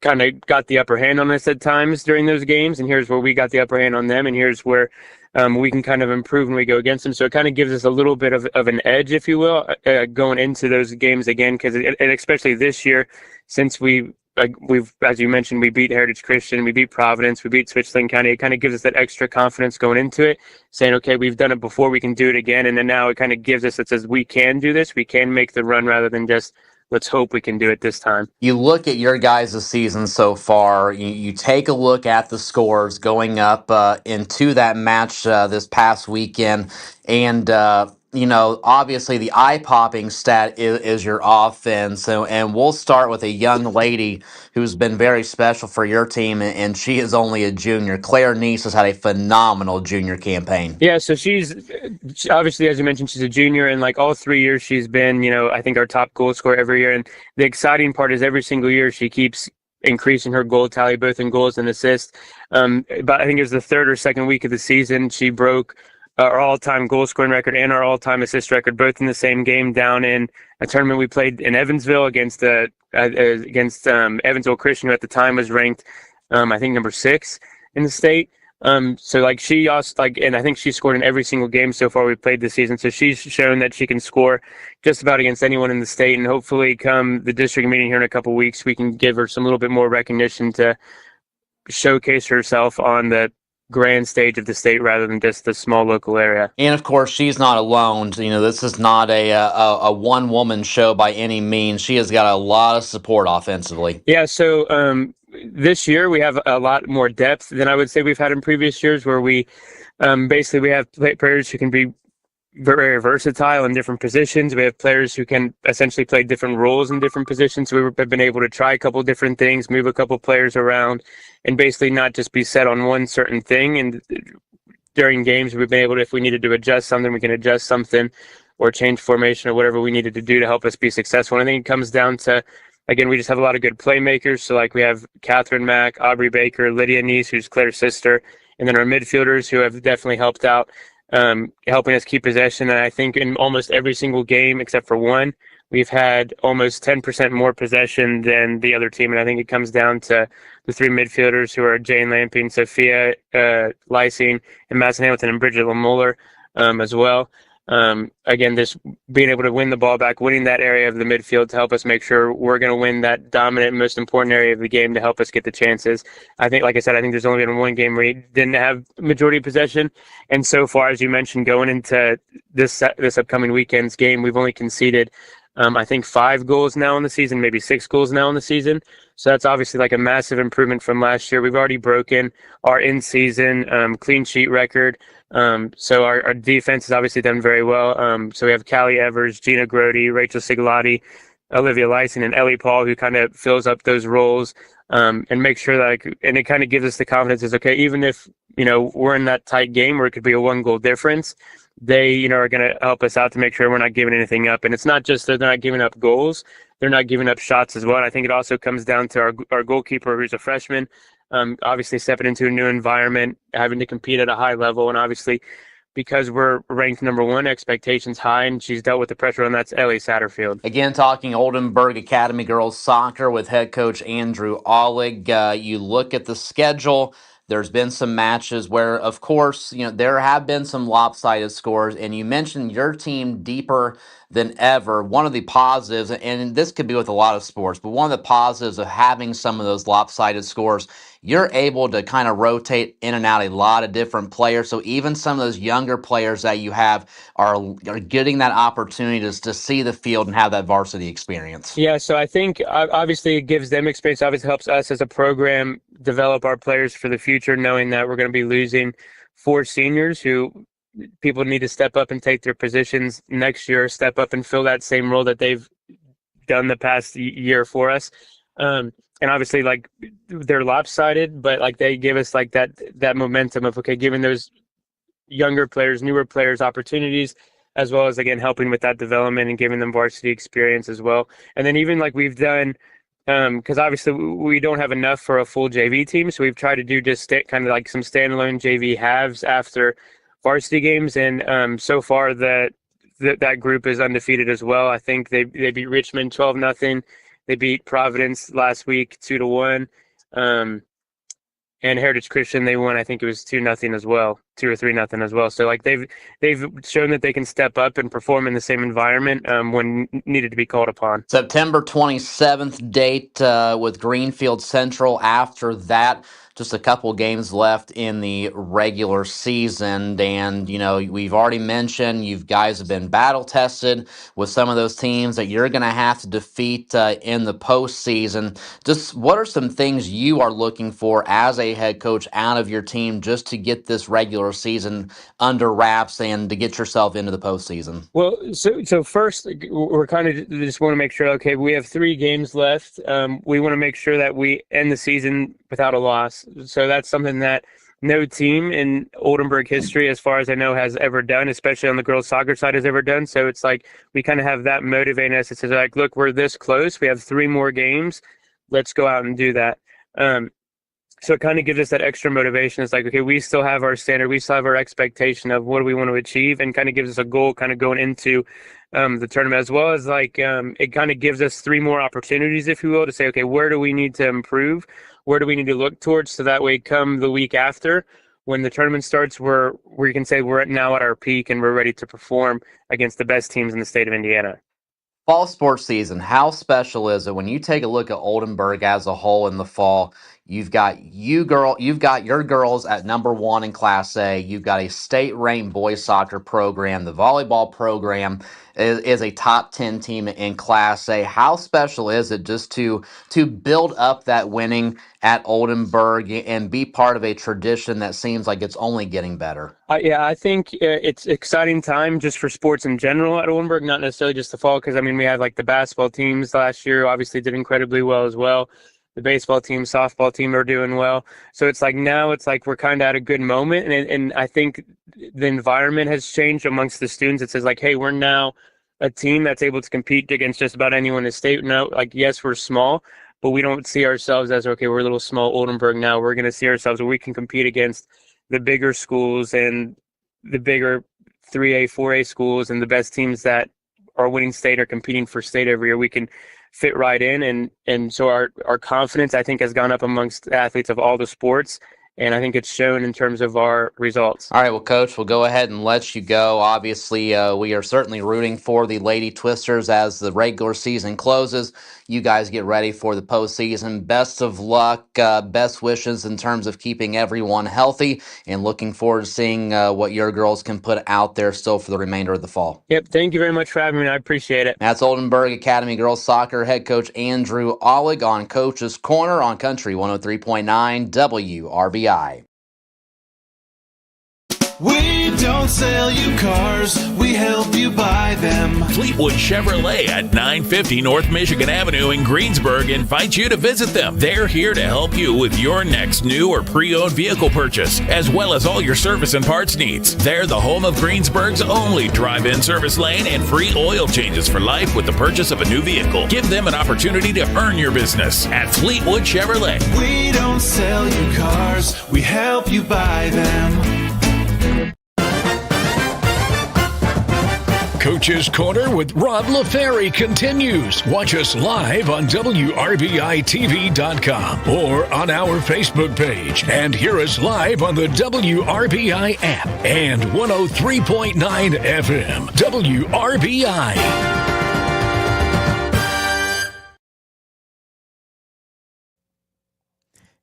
kind of got the upper hand on us at times during those games, and here's where we got the upper hand on them, and here's where we can kind of improve when we go against them. So it kind of gives us a little bit of an edge, if you will, going into those games again, because and especially this year, since we've, as you mentioned, we beat Heritage Christian, we beat Providence, we beat Switzerland County. It kind of gives us that extra confidence going into it, saying, okay, we've done it before, we can do it again. And then now it kind of gives us, it says we can do this, we can make the run, rather than just let's hope we can do it this time. You look at your guys' season so far, you take a look at the scores going up into that match this past weekend, and obviously the eye-popping stat is your offense. And we'll start with a young lady who's been very special for your team, and she is only a junior. Claire Neese has had a phenomenal junior campaign. Yeah, so she's obviously, as you mentioned, she's a junior, and like all 3 years she's been, I think our top goal scorer every year. And the exciting part is every single year she keeps increasing her goal tally, both in goals and assists. But I think it was the third or second week of the season, she broke our all-time goal scoring record and our all-time assist record, both in the same game down in a tournament we played in Evansville against Evansville Christian, who at the time was ranked, I think, number 6 in the state. So like she also and I think she scored in every single game so far we played this season. So she's shown that she can score just about against anyone in the state, and hopefully come the district meeting here in a couple weeks, we can give her some little bit more recognition to showcase herself on the grand stage of the state rather than just the small local area. And of course, she's not alone. This is not a one-woman show by any means. She has got a lot of support offensively. Yeah, so this year we have a lot more depth than I would say we've had in previous years, where we basically we have players who can be very versatile in different positions. We have players who can essentially play different roles in different positions. So we've been able to try a couple different things, move a couple players around, and basically not just be set on one certain thing. And during games, we've been able to, if we needed to adjust something, we can adjust something or change formation or whatever we needed to do to help us be successful. And I think it comes down to, again, we just have a lot of good playmakers. So like we have Catherine Mack, Aubrey Baker, Lydia Neese, who's Claire's sister, and then our midfielders who have definitely helped out, helping us keep possession. And I think in almost every single game except for one, we've had almost 10% more possession than the other team. And I think it comes down to the 3 midfielders, who are Jane Lamping, Sophia Lysing, and Madison Hamilton, and Bridget Lamuller as well. Again, this being able to win the ball back, winning that area of the midfield to help us make sure we're going to win that dominant, most important area of the game to help us get the chances. I think, like I said, I think there's only been one game where we didn't have majority possession. And so far, as you mentioned, going into this upcoming weekend's game, we've only conceded, I think, 5 goals now in the season, maybe 6 goals now in the season. So that's obviously like a massive improvement from last year. We've already broken our in-season clean sheet record. So our defense has obviously done very well. So we have Callie Evers, Gina Grody, Rachel Sigalotti, Olivia Lysing, and Ellie Paul, who kind of fills up those roles and make sure that, and it kind of gives us the confidence is, okay, even if, we're in that tight game where it could be a 1-goal difference, they, are going to help us out to make sure we're not giving anything up. And it's not just that they're not giving up goals, they're not giving up shots as well. And I think it also comes down to our goalkeeper, who's a freshman, obviously stepping into a new environment, having to compete at a high level. And obviously, because we're ranked number 1, expectations high, and she's dealt with the pressure, and that's Ellie Satterfield. Again, talking Oldenburg Academy girls soccer with head coach Andrew Ollig. You look at the schedule. There's been some matches where, of course, there have been some lopsided scores, and you mentioned your team deeper than ever. One of the positives, and this could be with a lot of sports, but one of the positives of having some of those lopsided scores, you're able to kind of rotate in and out a lot of different players. So even some of those younger players that you have are getting that opportunity to see the field and have that varsity experience. Yeah, so I think obviously it gives them experience. Obviously helps us as a program develop our players for the future, knowing that we're going to be losing 4 seniors who people need to step up and take their positions next year, step up and fill that same role that they've done the past year for us. And obviously, like, they're lopsided, but like they give us like that momentum of, okay, giving those younger players, newer players opportunities, as well as, again, helping with that development and giving them varsity experience as well. And then even like we've done, because obviously we don't have enough for a full JV team, so we've tried to do just kind of like some standalone JV halves after varsity games, and so far that group is undefeated as well. I think they beat Richmond 12-0. They beat Providence last week 2-1, and Heritage Christian they won. I think it was 2-0 as well, 2 or 3-0 as well. So like they've shown that they can step up and perform in the same environment when needed to be called upon. September 27th date with Greenfield Central. After that, just a couple games left in the regular season. And, we've already mentioned you guys have been battle tested with some of those teams that you're going to have to defeat in the postseason. Just what are some things you are looking for as a head coach out of your team just to get this regular season under wraps and to get yourself into the postseason? Well, so first, we're kind of just want to make sure, okay, we have 3 games left. We want to make sure that we end the season without a loss. So that's something that no team in Oldenburg history, as far as I know, has ever done, especially on the girls' soccer side, has ever done. So it's like we kind of have that motivating us. It says, like, look, we're this close. We have 3 more games. Let's go out and do that. So it kind of gives us that extra motivation. It's like, okay, we still have our standard. We still have our expectation of what do we want to achieve, and kind of gives us a goal kind of going into the tournament, as well as like it kind of gives us 3 more opportunities, if you will, to say, okay, where do we need to improve? Where do we need to look towards? So that way, come the week after, when the tournament starts, we can say we're now at our peak and we're ready to perform against the best teams in the state of Indiana. Fall sports season, how special is it when you take a look at Oldenburg as a whole in the fall? You've got your girls at number 1 in Class A. You've got a state-ranked boys soccer program. The volleyball program is a top 10 team in Class A. How special is it just to build up that winning at Oldenburg and be part of a tradition that seems like it's only getting better? Yeah, I think it's exciting time just for sports in general at Oldenburg, not necessarily just the fall, because, I mean, we had like the basketball teams last year obviously did incredibly well as well. The baseball team, softball team are doing well. So it's like now it's like we're kind of at a good moment. And I think the environment has changed amongst the students. It says like, hey, we're now a team that's able to compete against just about anyone in the state. Now, like, yes, we're small, but we don't see ourselves as, okay, we're a little small Oldenburg now. We're going to see ourselves where we can compete against the bigger schools and the bigger 3A, 4A schools and the best teams that are winning state or competing for state every year. We can fit right in, and so our confidence, I think, has gone up amongst athletes of all the sports, and I think it's shown in terms of our results. All right, well, Coach, we'll go ahead and let you go. Obviously, we are certainly rooting for the Lady Twisters as the regular season closes. You guys get ready for the postseason. Best of luck, best wishes in terms of keeping everyone healthy, and looking forward to seeing what your girls can put out there still for the remainder of the fall. Yep, thank you very much for having me. I appreciate it. That's Oldenburg Academy Girls Soccer head coach Andrew Ollig on Coach's Corner on Country 103.9 WRBI. We don't sell you cars, we help you buy them. Fleetwood Chevrolet at 950 North Michigan Avenue in Greensburg invites you to visit them. They're here to help you with your next new or pre-owned vehicle purchase, as well as all your service and parts needs. They're the home of Greensburg's only drive-in service lane and free oil changes for life with the purchase of a new vehicle. Give them an opportunity to earn your business at Fleetwood Chevrolet. We don't sell you cars, we help you buy them. Coach's Corner with Rob LaFerry continues. Watch us live on WRBI-TV.com or on our Facebook page, and hear us live on the WRBI app and 103.9 FM WRBI.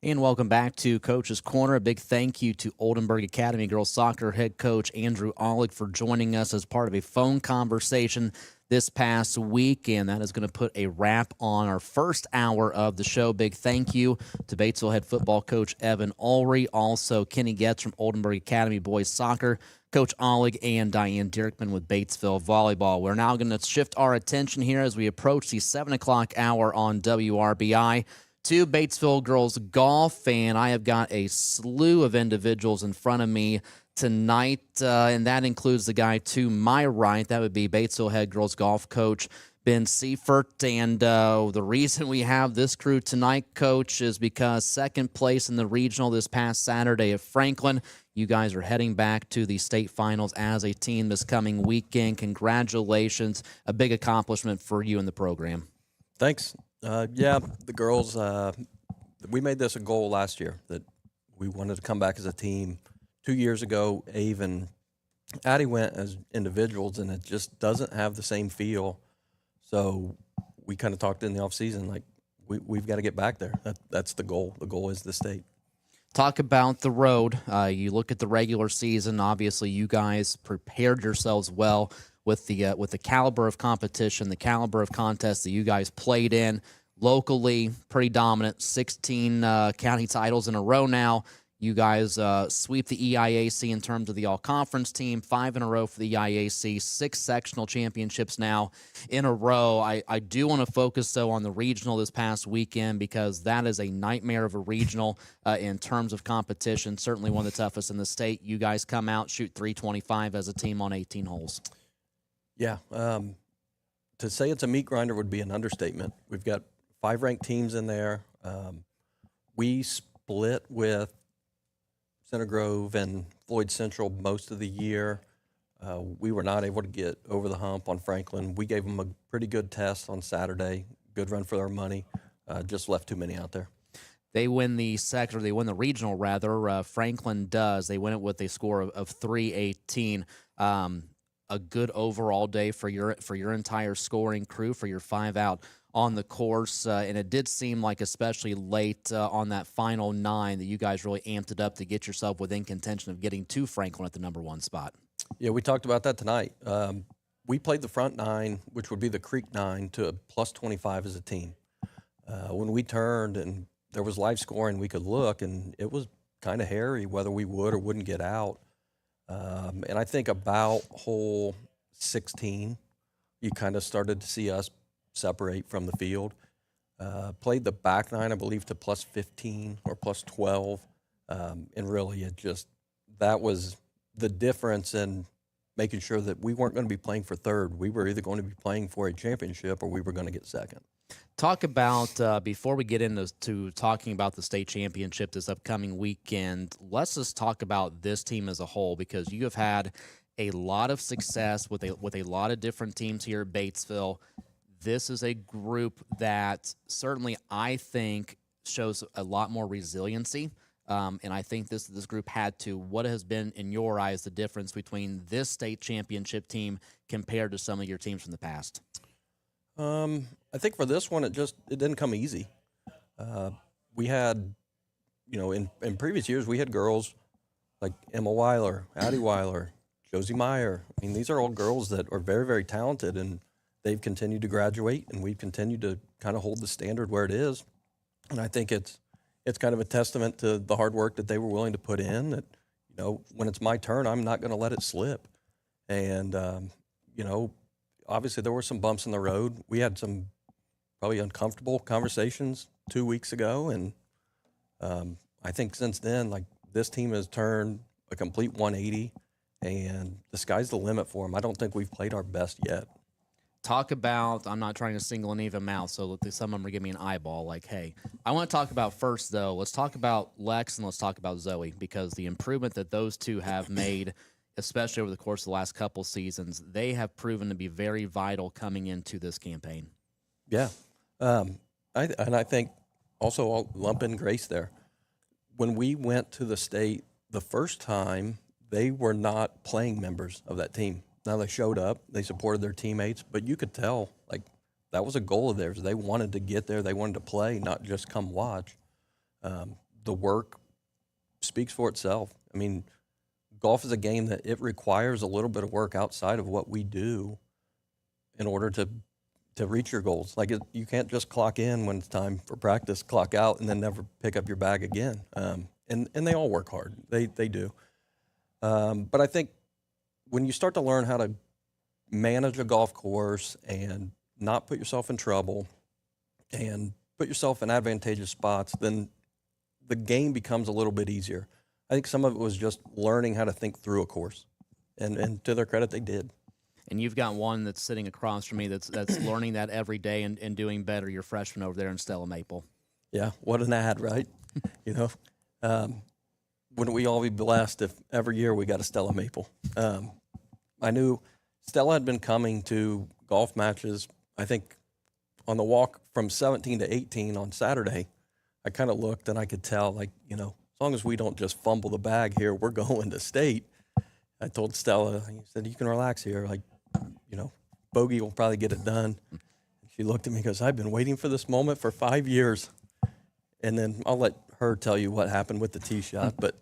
And welcome back to Coach's Corner. A big thank you to Oldenburg Academy Girls Soccer head coach Andrew Ollig for joining us as part of a phone conversation this past week, and that is going to put a wrap on our first hour of the show. Big thank you to Batesville head football coach Evan Ulrey, also Kenny Getz from Oldenburg Academy Boys Soccer, Coach Ollig, and Diane Dirkman with Batesville Volleyball. We're now going to shift our attention here as we approach the 7 o'clock hour on WRBI to Batesville Girls Golf, and I have got a slew of individuals in front of me tonight, and that includes the guy to my right. That would be Batesville head girls golf coach Ben Seifert, and the reason we have this crew tonight, Coach, is because second place in the regional this past Saturday at Franklin. You guys are heading back to the state finals as a team this coming weekend. Congratulations. A big accomplishment for you in the program. Thanks. Yeah, the girls, we made this a goal last year that we wanted to come back as a team. 2 years ago, Ave and Addie went as individuals, and it just doesn't have the same feel. So we kind of talked in the offseason, like, we've got to get back there. That's the goal. The goal is the state. Talk about the road. You look at the regular season. Obviously, you guys prepared yourselves well with the caliber of competition, the caliber of contests that you guys played in. Locally, pretty dominant, 16 county titles in a row now. You guys sweep the EIAC in terms of the all-conference team, 5 in a row for the EIAC, 6 sectional championships now in a row. I do want to focus, though, on the regional this past weekend because that is a nightmare of a regional in terms of competition, certainly one of the toughest in the state. You guys come out, shoot .325 as a team on 18 holes. Yeah. To say it's a meat grinder would be an understatement. We've got 5 ranked teams in there. We split with Center Grove and Floyd Central most of the year. We were not able to get over the hump on Franklin. We gave them a pretty good test on Saturday. Good run for their money. Just left too many out there. They win the sector. They win the regional, rather. Franklin does. They win it with a score of 318. A good overall day for your entire scoring crew, for your 5 out on the course, and it did seem like, especially late on that final 9, that you guys really amped it up to get yourself within contention of getting to Franklin at the number 1 spot. Yeah, we talked about that tonight. We played the front 9, which would be the Creek 9, to a plus 25 as a team. When we turned and there was live scoring, we could look, and it was kind of hairy whether we would or wouldn't get out. And I think about hole 16, you kind of started to see us separate from the field. Played the back 9, I believe, to plus 15 or plus 12. And really, that was the difference in making sure that we weren't going to be playing for third. We were either going to be playing for a championship or we were going to get second. Talk about, before we get into talking about the state championship this upcoming weekend, let's just talk about this team as a whole, because you have had a lot of success with a lot of different teams here at Batesville. This is a group that certainly I think shows a lot more resiliency, and I think this group had to. What has been, in your eyes, the difference between this state championship team compared to some of your teams from the past? I think for this one, it didn't come easy. We had, in previous years, we had girls like Emma Weiler, Addie Weiler, Josie Meyer. I mean, these are all girls that are very, very talented, and they've continued to graduate, and we've continued to kind of hold the standard where it is. And I think it's kind of a testament to the hard work that they were willing to put in, that, when it's my turn, I'm not going to let it slip. And, obviously there were some bumps in the road. We had some probably uncomfortable conversations 2 weeks ago. And I think since then, like, this team has turned a complete 180, and the sky's the limit for them. I don't think we've played our best yet. Talk about, I'm not trying to single any of them out, so some of them are giving me an eyeball, like, hey. I want to talk about first, though, let's talk about Lex and let's talk about Zoe, because the improvement that those two have made especially over the course of the last couple seasons, they have proven to be very vital coming into this campaign. Yeah. I think also I'll lump in Grace there. When we went to the state the first time, they were not playing members of that team. Now they showed up, they supported their teammates, but you could tell like that was a goal of theirs. They wanted to get there, they wanted to play, not just come watch. The work speaks for itself. I mean, golf is a game that it requires a little bit of work outside of what we do in order to reach your goals. Like you can't just clock in when it's time for practice, clock out, and then never pick up your bag again. And they all work hard. They do. But I think when you start to learn how to manage a golf course and not put yourself in trouble and put yourself in advantageous spots, then the game becomes a little bit easier. I think some of it was just learning how to think through a course. And to their credit, they did. And you've got one that's sitting across from me that's learning that every day and doing better. Your freshman over there in Stella Maple. Yeah, what an ad, right? You know, wouldn't we all be blessed if every year we got a Stella Maple? I knew Stella had been coming to golf matches, I think, on the walk from 17 to 18 on Saturday. I kind of looked and I could tell, like, you know, as long as we don't just fumble the bag here, we're going to state. I told Stella, he said, you can relax here. Like, you know, Bogey will probably get it done. She looked at me and goes, I've been waiting for this moment for 5 years. And then I'll let her tell you what happened with the tee shot. But,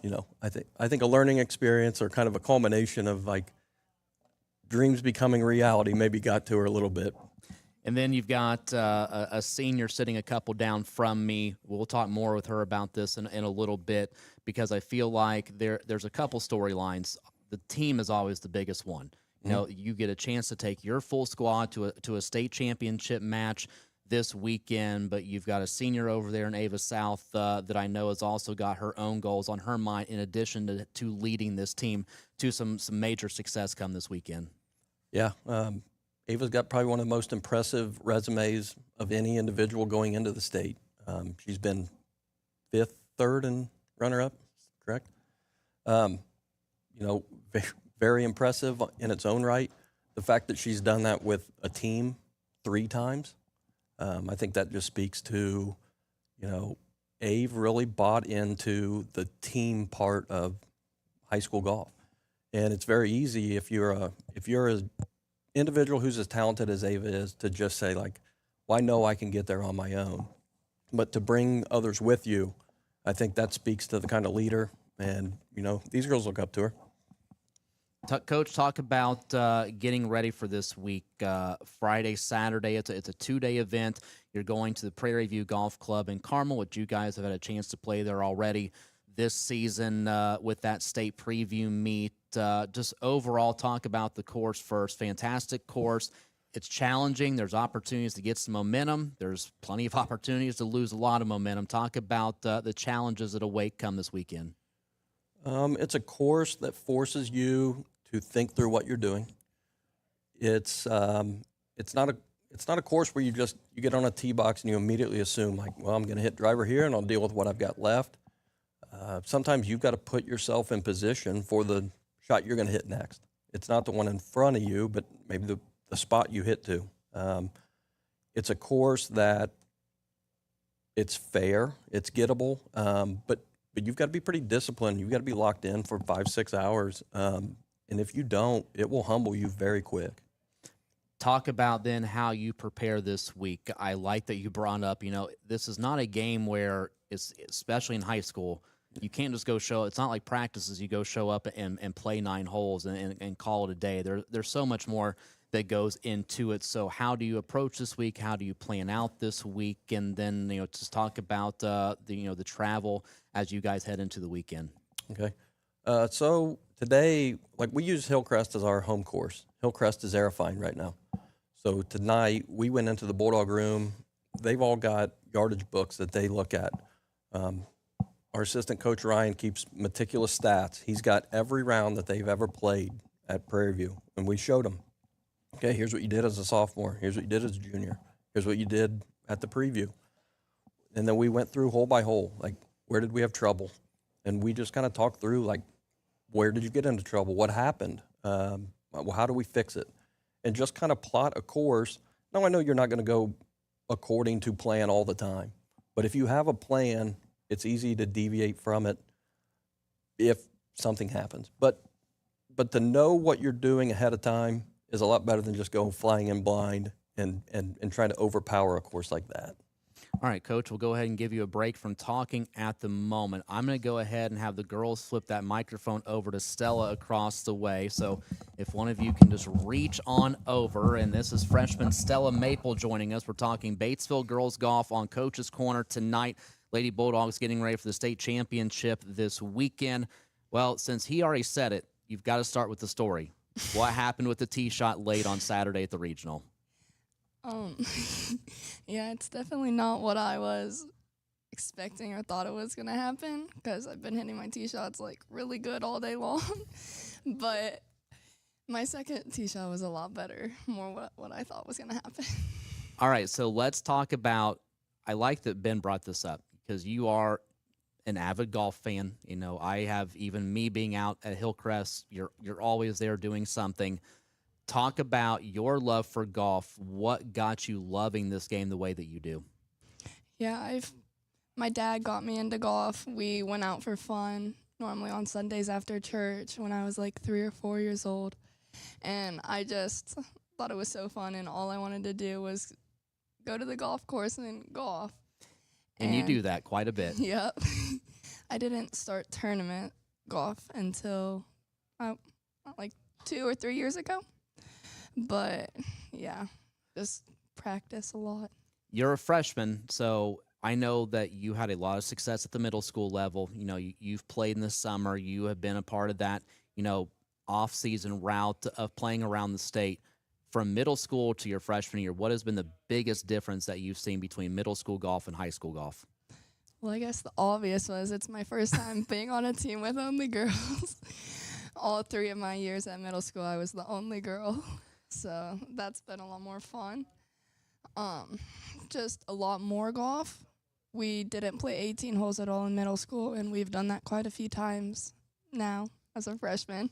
you know, I think a learning experience or kind of a culmination of like dreams becoming reality maybe got to her a little bit. And then you've got a senior sitting a couple down from me. We'll talk more with her about this in a little bit because I feel like there's a couple storylines. The team is always the biggest one. You know, you get a chance to take your full squad to a state championship match this weekend, but you've got a senior over there in Ava South that I know has also got her own goals on her mind in addition to leading this team to some major success come this weekend. Yeah. Ava's got probably one of the most impressive resumes of any individual going into the state. She's been 5th, 3rd, and runner-up, correct? You know, very impressive in its own right. The fact that she's done that with a team 3 times, I think that just speaks to, you know, Ave really bought into the team part of high school golf. And it's very easy if you're an individual who's as talented as Ava is to just say, like, well, I know I can get there on my own. But to bring others with you, I think that speaks to the kind of leader. And, you know, these girls look up to her. Coach, talk about getting ready for this week. Friday, Saturday, it's a 2-day event. You're going to the Prairie View Golf Club in Carmel, which you guys have had a chance to play there already this season with that state preview meet. Just overall, talk about the course first. Fantastic course. It's challenging. There's opportunities to get some momentum. There's plenty of opportunities to lose a lot of momentum. Talk about the challenges that await come this weekend. It's a course that forces you to think through what you're doing. It's not a course where you get on a tee box and you immediately assume, like, well, I'm going to hit driver here and I'll deal with what I've got left. Sometimes you've got to put yourself in position for the shot you're going to hit next. It's not the one in front of you, but maybe the spot you hit to. It's a course that it's fair, it's gettable, but you've got to be pretty disciplined. You've got to be locked in for 5-6 hours. And if you don't, it will humble you very quick. Talk about then how you prepare this week. I like that you brought up, you know, this is not a game where, especially in high school, you can't just go show. It's not like practices. You go show up and play 9 holes and call it a day. There's so much more that goes into it. So how do you approach this week? How do you plan out this week? And then, you know, just talk about the travel as you guys head into the weekend. Okay. So today, like, we use Hillcrest as our home course. Hillcrest is airifying right now. So tonight we went into the Bulldog room. They've all got yardage books that they look at. Our assistant coach Ryan keeps meticulous stats. He's got every round that they've ever played at Prairie View, and we showed them. Okay, here's what you did as a sophomore. Here's what you did as a junior. Here's what you did at the preview. And then we went through hole by hole, like, where did we have trouble? And we just kind of talked through, like, where did you get into trouble? What happened? Well, how do we fix it? And just kind of plot a course. Now, I know you're not going to go according to plan all the time, but if you have a plan, it's easy to deviate from it if something happens. But to know what you're doing ahead of time is a lot better than just going flying in blind and trying to overpower a course like that. All right, Coach, we'll go ahead and give you a break from talking at the moment. I'm going to go ahead and have the girls flip that microphone over to Stella across the way. So if one of you can just reach on over, and this is freshman Stella Maple joining us. We're talking Batesville girls golf on Coach's Corner tonight. Lady Bulldogs getting ready for the state championship this weekend. Well, since he already said it, you've got to start with the story. What happened with the tee shot late on Saturday at the regional? Yeah, it's definitely not what I was expecting or thought it was going to happen, because I've been hitting my tee shots like really good all day long. But my second tee shot was a lot better, more what I thought was going to happen. All right, so let's talk about, I like that Ben brought this up because you are an avid golf fan. You know, I have, even me being out at Hillcrest, you're always there doing something. Talk about your love for golf. What got you loving this game the way that you do? Yeah, my dad got me into golf. We went out for fun, normally on Sundays after church when I was like 3 or 4 years old. And I just thought it was so fun, and all I wanted to do was go to the golf course and golf. And you do that quite a bit. Yep. I didn't start tournament golf until like 2 or 3 years ago. But, yeah, just practice a lot. You're a freshman, so I know that you had a lot of success at the middle school level. You know, you've played in the summer. You have been a part of that, you know, off-season route of playing around the state. From middle school to your freshman year, what has been the biggest difference that you've seen between middle school golf and high school golf? Well, I guess the obvious was it's my first time being on a team with only girls. All 3 of my years at middle school, I was the only girl. So that's been a lot more fun. Just a lot more golf. We didn't play 18 holes at all in middle school, and we've done that quite a few times now as a freshman.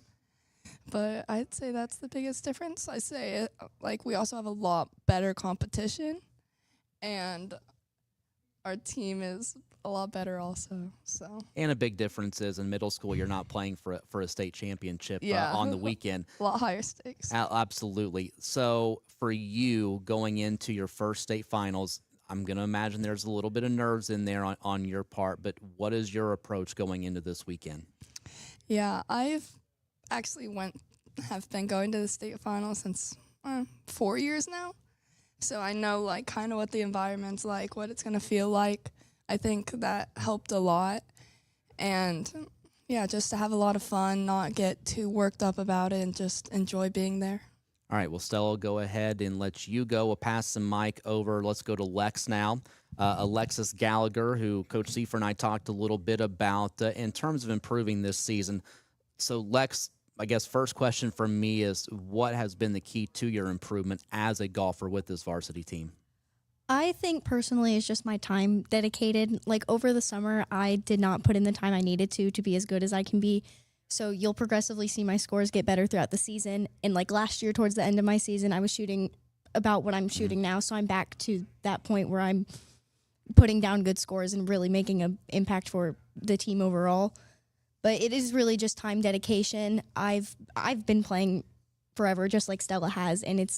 But I'd say that's the biggest difference. I say it, like, we also have a lot better competition, and our team is a lot better also. So. And a big difference is in middle school, you're not playing for a state championship on the weekend. A lot higher stakes. Absolutely. So for you going into your first state finals, I'm going to imagine there's a little bit of nerves in there on your part, but what is your approach going into this weekend? Yeah, I've actually have been going to the state finals since 4 years now. So I know like kind of what the environment's like, what it's going to feel like. I think that helped a lot. And yeah, just to have a lot of fun, not get too worked up about it, and just enjoy being there. All right, well, Stella, go ahead and let you go. We'll pass the mic over. Let's go to Lex now. Alexis Gallagher, who Coach Seifer and I talked a little bit about in terms of improving this season. So, Lex, I guess first question from me is, what has been the key to your improvement as a golfer with this varsity team? I think personally it's just my time dedicated. Like over the summer, I did not put in the time I needed to be as good as I can be. So you'll progressively see my scores get better throughout the season. And like last year, towards the end of my season, I was shooting about what I'm shooting now. So I'm back to that point where I'm putting down good scores and really making an impact for the team overall. But it is really just time dedication. I've been playing forever, just like Stella has, and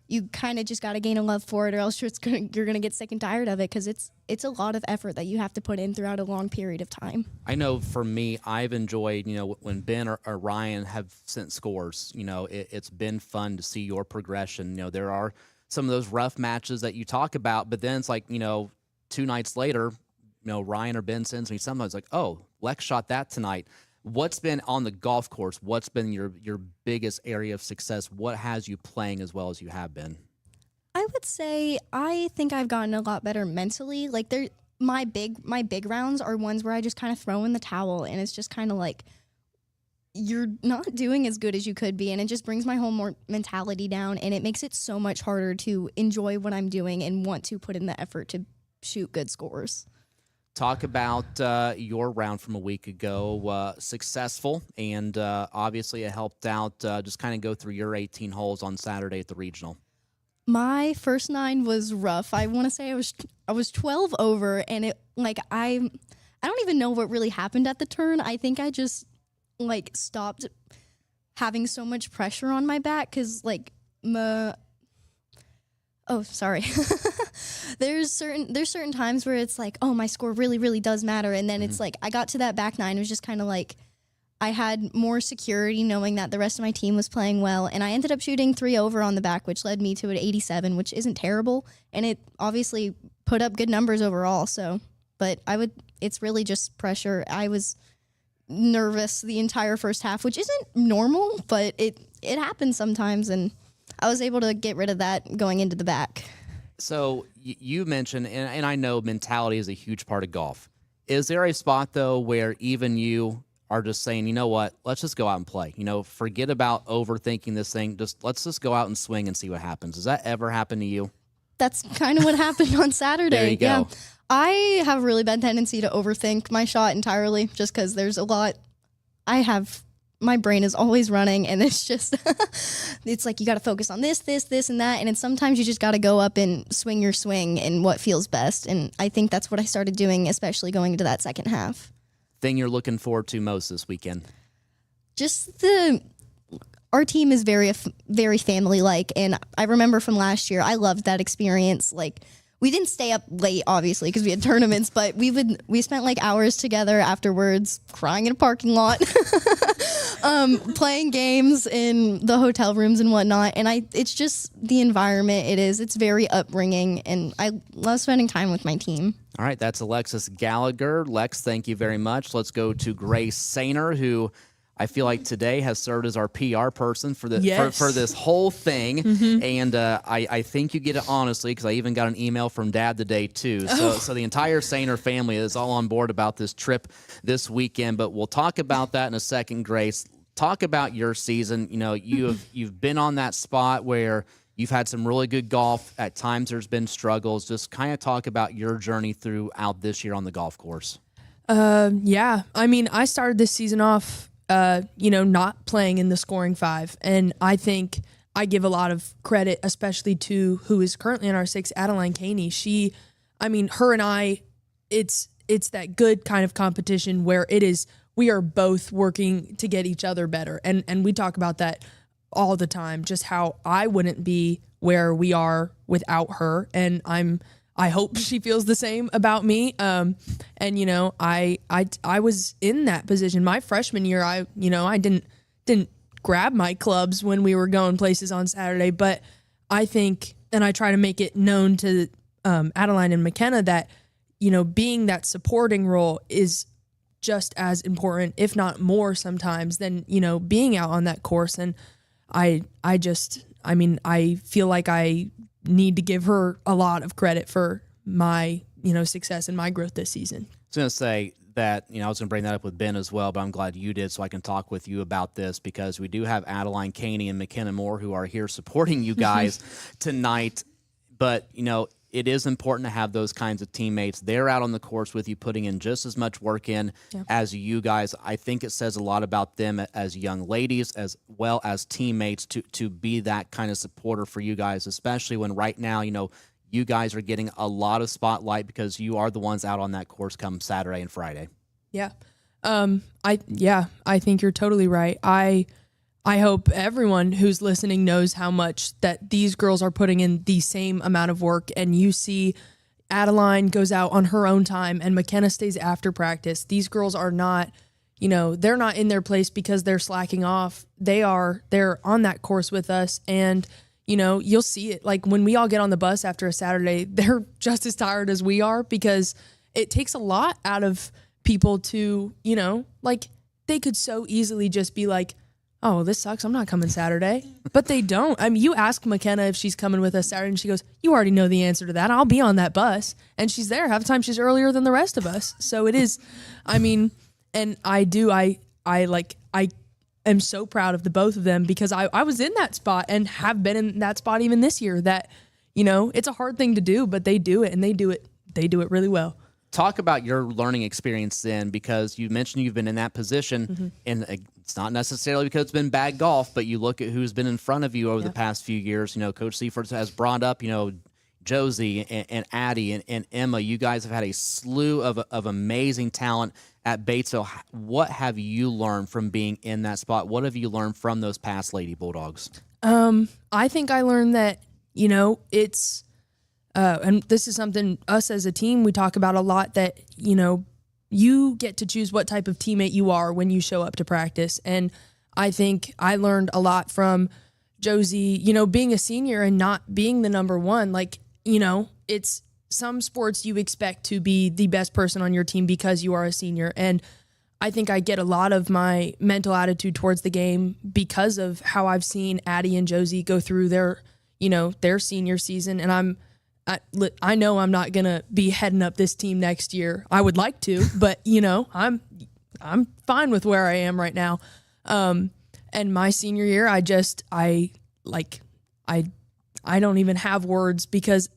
you kind of just got to gain a love for it, or else you're going to get sick and tired of it, because it's a lot of effort that you have to put in throughout a long period of time. I know for me, I've enjoyed, when Ben or Ryan have sent scores, it's been fun to see your progression. There are some of those rough matches that you talk about, but then it's like, 2 nights later, Ryan or Ben sends me something. It's like, oh, Lex shot that tonight. What's been on the golf course? What's been your biggest area of success? What has you playing as well as you have been? I would say I think I've gotten a lot better mentally. Like my big rounds are ones where I just kind of throw in the towel, and it's just kind of like you're not doing as good as you could be, and it just brings my whole mentality down, and it makes it so much harder to enjoy what I'm doing and want to put in the effort to shoot good scores. Talk about your round from a week ago. Successful, and obviously it helped out. Just kind of go through your 18 holes on Saturday at the regional. My first 9 was rough. I want to say I was 12 over, and it I don't even know what really happened at the turn. I think I just stopped having so much pressure on my back because oh, sorry. There's certain times where it's like, oh, my score really, really does matter. And then it's like, I got to that back 9. It was just kind of like, I had more security knowing that the rest of my team was playing well. And I ended up shooting 3 over on the back, which led me to an 87, which isn't terrible. And it obviously put up good numbers overall. So, but it's really just pressure. I was nervous the entire first half, which isn't normal, but it happens sometimes. And I was able to get rid of that going into the back. So you mentioned, and I know mentality is a huge part of golf. Is there a spot, though, where even you are just saying, you know what, let's just go out and play? Forget about overthinking this thing. Let's just go out and swing and see what happens. Does that ever happen to you? That's kind of what happened on Saturday. There you go. Yeah. I have a really bad tendency to overthink my shot entirely just because there's a lot. My brain is always running, and it's just, it's like you got to focus on this, and that. And then sometimes you just got to go up and swing your swing and what feels best. And I think that's what I started doing, especially going into that second half. Thing you're looking forward to most this weekend? Just our team is very, very family-like. And I remember from last year, I loved that experience. We didn't stay up late, obviously, because we had tournaments, but we spent hours together afterwards, crying in a parking lot, playing games in the hotel rooms and whatnot. And it's just the environment it's very upbringing, and I love spending time with my team. All right, that's Alexis Gallagher. Lex, thank you very much. Let's go to Grace Sainer, who I feel like today has served as our PR person for for this whole thing. Mm-hmm. And I think you get it honestly, because I even got an email from Dad today too. So the entire Sainer family is all on board about this trip this weekend. But we'll talk about that in a second, Grace. Talk about your season. You've been on that spot where you've had some really good golf. At times there's been struggles. Just kind of talk about your journey throughout this year on the golf course. Yeah. I mean, I started this season off not playing in the scoring 5. And I think I give a lot of credit, especially to who is currently in our 6, Adeline Caney. Her and I, it's that good kind of competition where we are both working to get each other better. And we talk about that all the time, just how I wouldn't be where we are without her. And I hope she feels the same about me. I was in that position my freshman year. I didn't grab my clubs when we were going places on Saturday, but I think, and I try to make it known to Adeline and McKenna that, being that supporting role is just as important, if not more sometimes, than, being out on that course. And I feel like I need to give her a lot of credit for my, success and my growth this season. I was going to say that, I was going to bring that up with Ben as well, but I'm glad you did so I can talk with you about this, because we do have Adeline Caney and McKenna Moore who are here supporting you guys tonight. But, it is important to have those kinds of teammates. They're out on the course with you, putting in just as much work in as you guys. I think it says a lot about them as young ladies as well as teammates to be that kind of supporter for you guys, especially when right now, you guys are getting a lot of spotlight because you are the ones out on that course come Saturday and Friday. Yeah. I think you're totally right. I hope everyone who's listening knows how much that these girls are putting in the same amount of work. And you see Adeline goes out on her own time and McKenna stays after practice. These girls are not, they're not in their place because they're slacking off. They're on that course with us. And, you'll see it. Like when we all get on the bus after a Saturday, they're just as tired as we are, because it takes a lot out of people to, they could so easily just be like, oh, this sucks, I'm not coming Saturday. But they don't. You ask McKenna if she's coming with us Saturday, and she goes, you already know the answer to that. I'll be on that bus. And she's there. Half the time she's earlier than the rest of us. So it is, and I am so proud of the both of them, because I was in that spot and have been in that spot even this year, that, it's a hard thing to do, but they do it, and they do it really well. talk about your learning experience then, because you mentioned you've been in that position, and it's not necessarily because it's been bad golf, but you look at who's been in front of you over the past few years. Coach Seifert has brought up, Josie and Addie and Emma. You guys have had a slew of amazing talent at Batesville. What have you learned from being in that spot? What have you learned from those past Lady Bulldogs? I think I learned that, it's, and this is something us as a team, we talk about a lot, that, you get to choose what type of teammate you are when you show up to practice. And I think I learned a lot from Josie, being a senior and not being the number one. Like, it's some sports you expect to be the best person on your team because you are a senior. And I think I get a lot of my mental attitude towards the game because of how I've seen Addie and Josie go through their senior season. And I know I'm not going to be heading up this team next year. I would like to, but I'm fine with where I am right now. And my senior year, I don't even have words because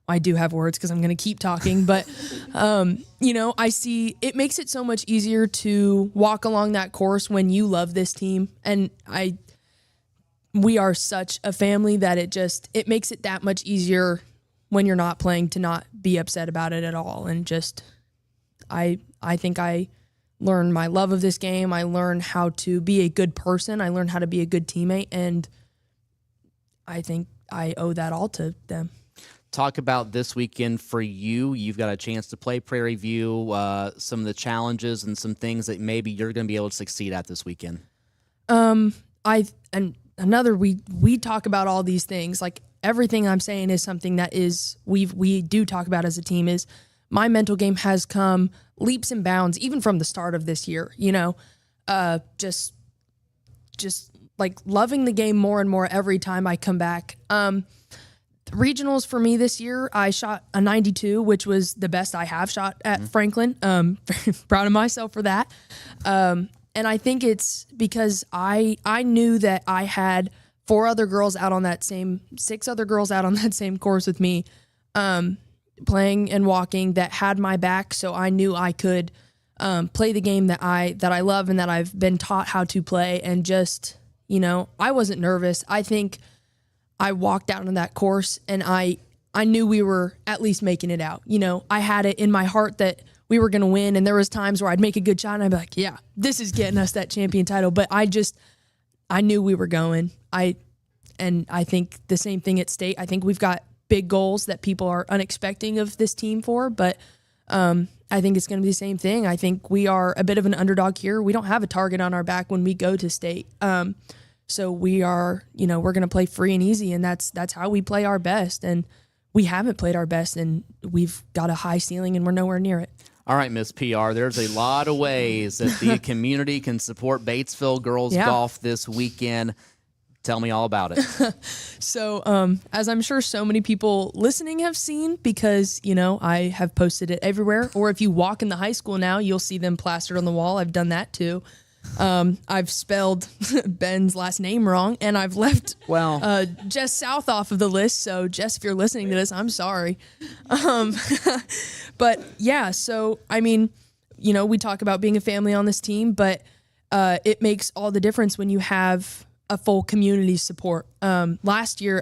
I do have words because I'm going to keep talking, but, I see it makes it so much easier to walk along that course when you love this team. And we are such a family that it makes it that much easier when you're not playing to not be upset about it at all. And I think I learned my love of this game. I learned how to be a good person. I learned how to be a good teammate. And I think I owe that all to them. Talk about this weekend for you. You've got a chance to play Prairie View, some of the challenges and some things that maybe you're going to be able to succeed at this weekend. We talk about all these things. Like, everything I'm saying is something that we do talk about as a team. Is my mental game has come leaps and bounds even from the start of this year. Just like loving the game more and more every time I come back. Regionals for me this year, I shot a 92, which was the best I have shot at Franklin. Proud of myself for that. And I think it's because I knew that I had 6 other girls out on that same course with me, playing and walking, that had my back. So I knew I could play the game that I love and that I've been taught how to play. And just, I wasn't nervous. I think I walked out on that course and I knew we were at least making it out. I had it in my heart that we were going to win. And there was times where I'd make a good shot and I'd be like, yeah, this is getting us that champion title. But I knew we were going. I think the same thing at state. I think we've got big goals that people are unexpecting of this team for, but I think it's going to be the same thing. I think we are a bit of an underdog here. We don't have a target on our back when we go to state. So we are, we're going to play free and easy, and that's how we play our best. And we haven't played our best, and we've got a high ceiling, and we're nowhere near it. All right, Miss PR, there's a lot of ways that the community can support Batesville girls golf this weekend. Tell me all about it. So, as I'm sure so many people listening have seen, because, I have posted it everywhere, or if you walk in the high school now, you'll see them plastered on the wall. I've done that too. I've spelled Ben's last name wrong, and I've left Jess South off of the list. So, Jess, if you're listening to this, I'm sorry. But yeah, so, we talk about being a family on this team, but it makes all the difference when you have a full community support. Last year,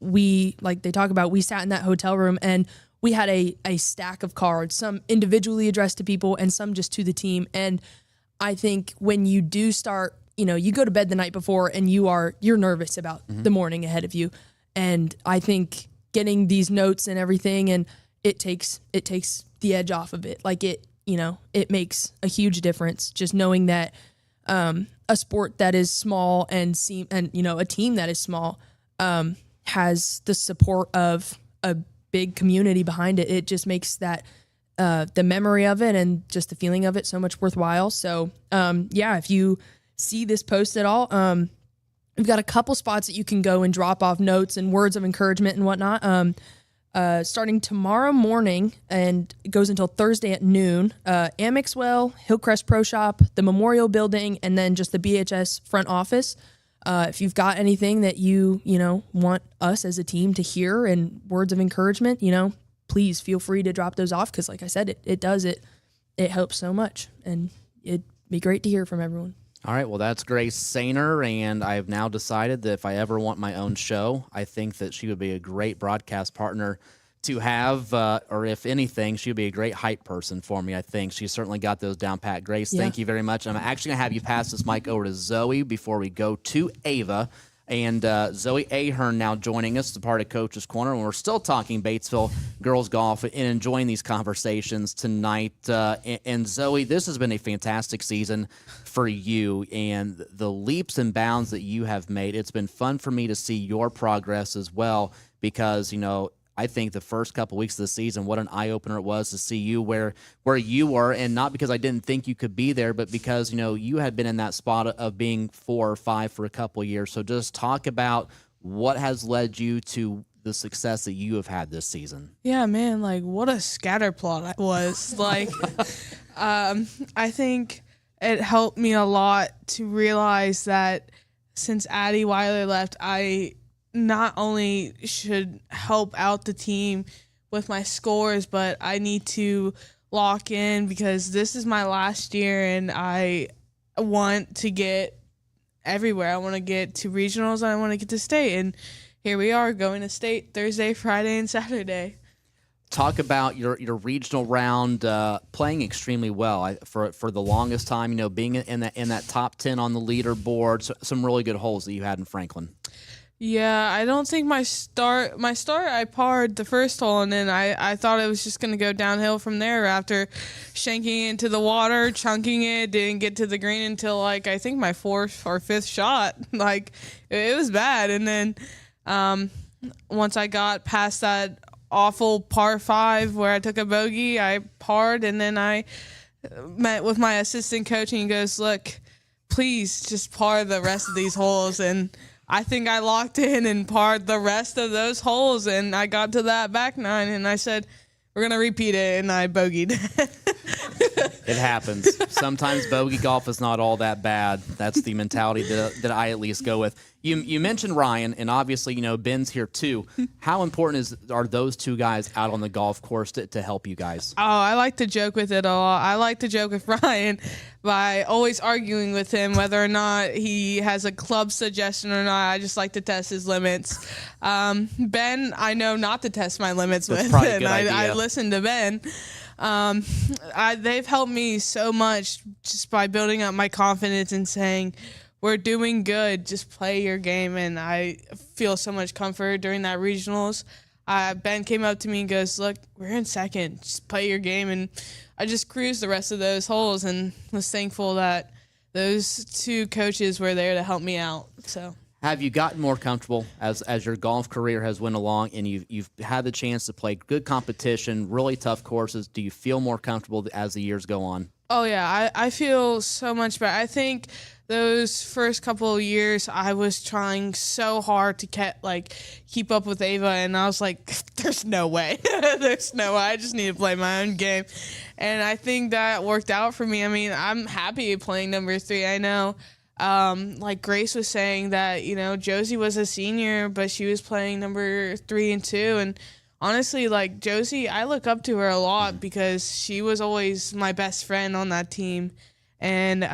we sat in that hotel room and we had a stack of cards, some individually addressed to people and some just to the team. And I think when you do start, you go to bed the night before and you're nervous about the morning ahead of you. And I think getting these notes and everything, and it takes the edge off of it. Like it makes a huge difference just knowing that a sport that is small and a team that is small has the support of a big community behind it. It just makes that the memory of it and just the feeling of it so much worthwhile. So if you see this post at all, we've got a couple spots that you can go and drop off notes and words of encouragement and whatnot. Starting tomorrow morning and it goes until Thursday at noon, Amexwell, Hillcrest Pro Shop, the Memorial Building, and then just the BHS front office. If you've got anything that you want us as a team to hear and words of encouragement, please feel free to drop those off because, like I said, it helps so much, and it'd be great to hear from everyone. All right, well, that's Grace Sainer, and I've now decided that if I ever want my own show, I think that she would be a great broadcast partner to have, or if anything, she would be a great hype person for me, I think. She's certainly got those down pat. Grace, thank you very much. I'm actually going to have you pass this mic over to Zoe before we go to Ava. And Zoe Ahern now joining us as a part of Coach's Corner. And we're still talking Batesville girls golf and enjoying these conversations tonight. And Zoe, this has been a fantastic season for you and the leaps and bounds that you have made. It's been fun for me to see your progress as well because, I think the first couple weeks of the season, what an eye-opener it was to see you where you were, and not because I didn't think you could be there, but because, you had been in that spot of being 4 or 5 for a couple of years. So just talk about what has led you to the success that you have had this season. Yeah, man, what a scatter plot I was. I think it helped me a lot to realize that since Addie Weiler left, I not only should help out the team with my scores, but I need to lock in because this is my last year and I want to get everywhere. I want to get to regionals and I want to get to state. And here we are going to state Thursday, Friday, and Saturday. Talk about your regional round, playing extremely well for the longest time. Being in that top 10 on the leaderboard. So, some really good holes that you had in Franklin. Yeah, I don't think my start I parred the first hole, and then I thought it was just going to go downhill from there after shanking into the water, chunking it, didn't get to the green until I think my 4th or 5th shot. It was bad. And then once I got past that awful par 5 where I took a bogey, I parred, and then I met with my assistant coach and he goes, look, please just par the rest of these holes. And I think I locked in and parred the rest of those holes, and I got to that back 9, and I said, we're going to repeat it, and I bogeyed. It happens. Sometimes bogey golf is not all that bad. That's the mentality that I at least go with. You mentioned Ryan, and obviously, Ben's here too. How important are those two guys out on the golf course to help you guys? Oh, I like to joke with it a lot. I like to joke with Ryan by always arguing with him whether or not he has a club suggestion or not. I just like to test his limits. Ben, I know not to test my limits with, and I listen to Ben. They've helped me so much just by building up my confidence and saying, we're doing good, just play your game. And I feel so much comfort during that regionals. Ben came up to me and goes, look, we're in 2nd, just play your game. And I just cruised the rest of those holes and was thankful that those 2 coaches were there to help me out. So have you gotten more comfortable as your golf career has went along and you've had the chance to play good competition, really tough courses? Do you feel more comfortable as the years go on? Oh, yeah. I feel so much better. I think those first couple of years, I was trying so hard to keep up with Ava, and I was like, there's no way. There's no way. I just need to play my own game. And I think that worked out for me. I mean, I'm happy playing number 3. I know, like Grace was saying that, Josie was a senior, but she was playing number 3 and 2. And honestly, Josie, I look up to her a lot because she was always my best friend on that team. And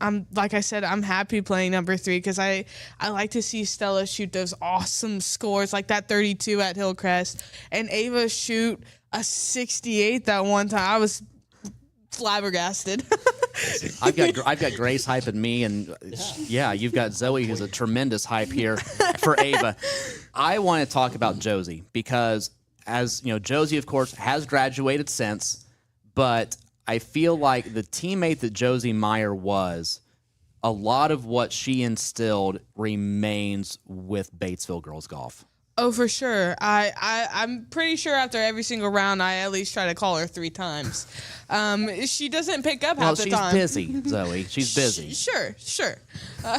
I'm like I said, I'm happy playing number 3 because I like to see Stella shoot those awesome scores like that 32 at Hillcrest, and Ava shoot a 68 that one time. I was flabbergasted. I've got Grace hyping me, and you've got Zoe, who's a tremendous hype here for Ava. I want to talk about Josie because, as Josie, of course, has graduated since, but I feel like the teammate that Josie Meyer was, a lot of what she instilled remains with Batesville girls golf. Oh, for sure. I'm pretty sure after every single round, I at least try to call her 3 times. She doesn't pick up half the time. She's busy, Zoe. She's busy. Sure. I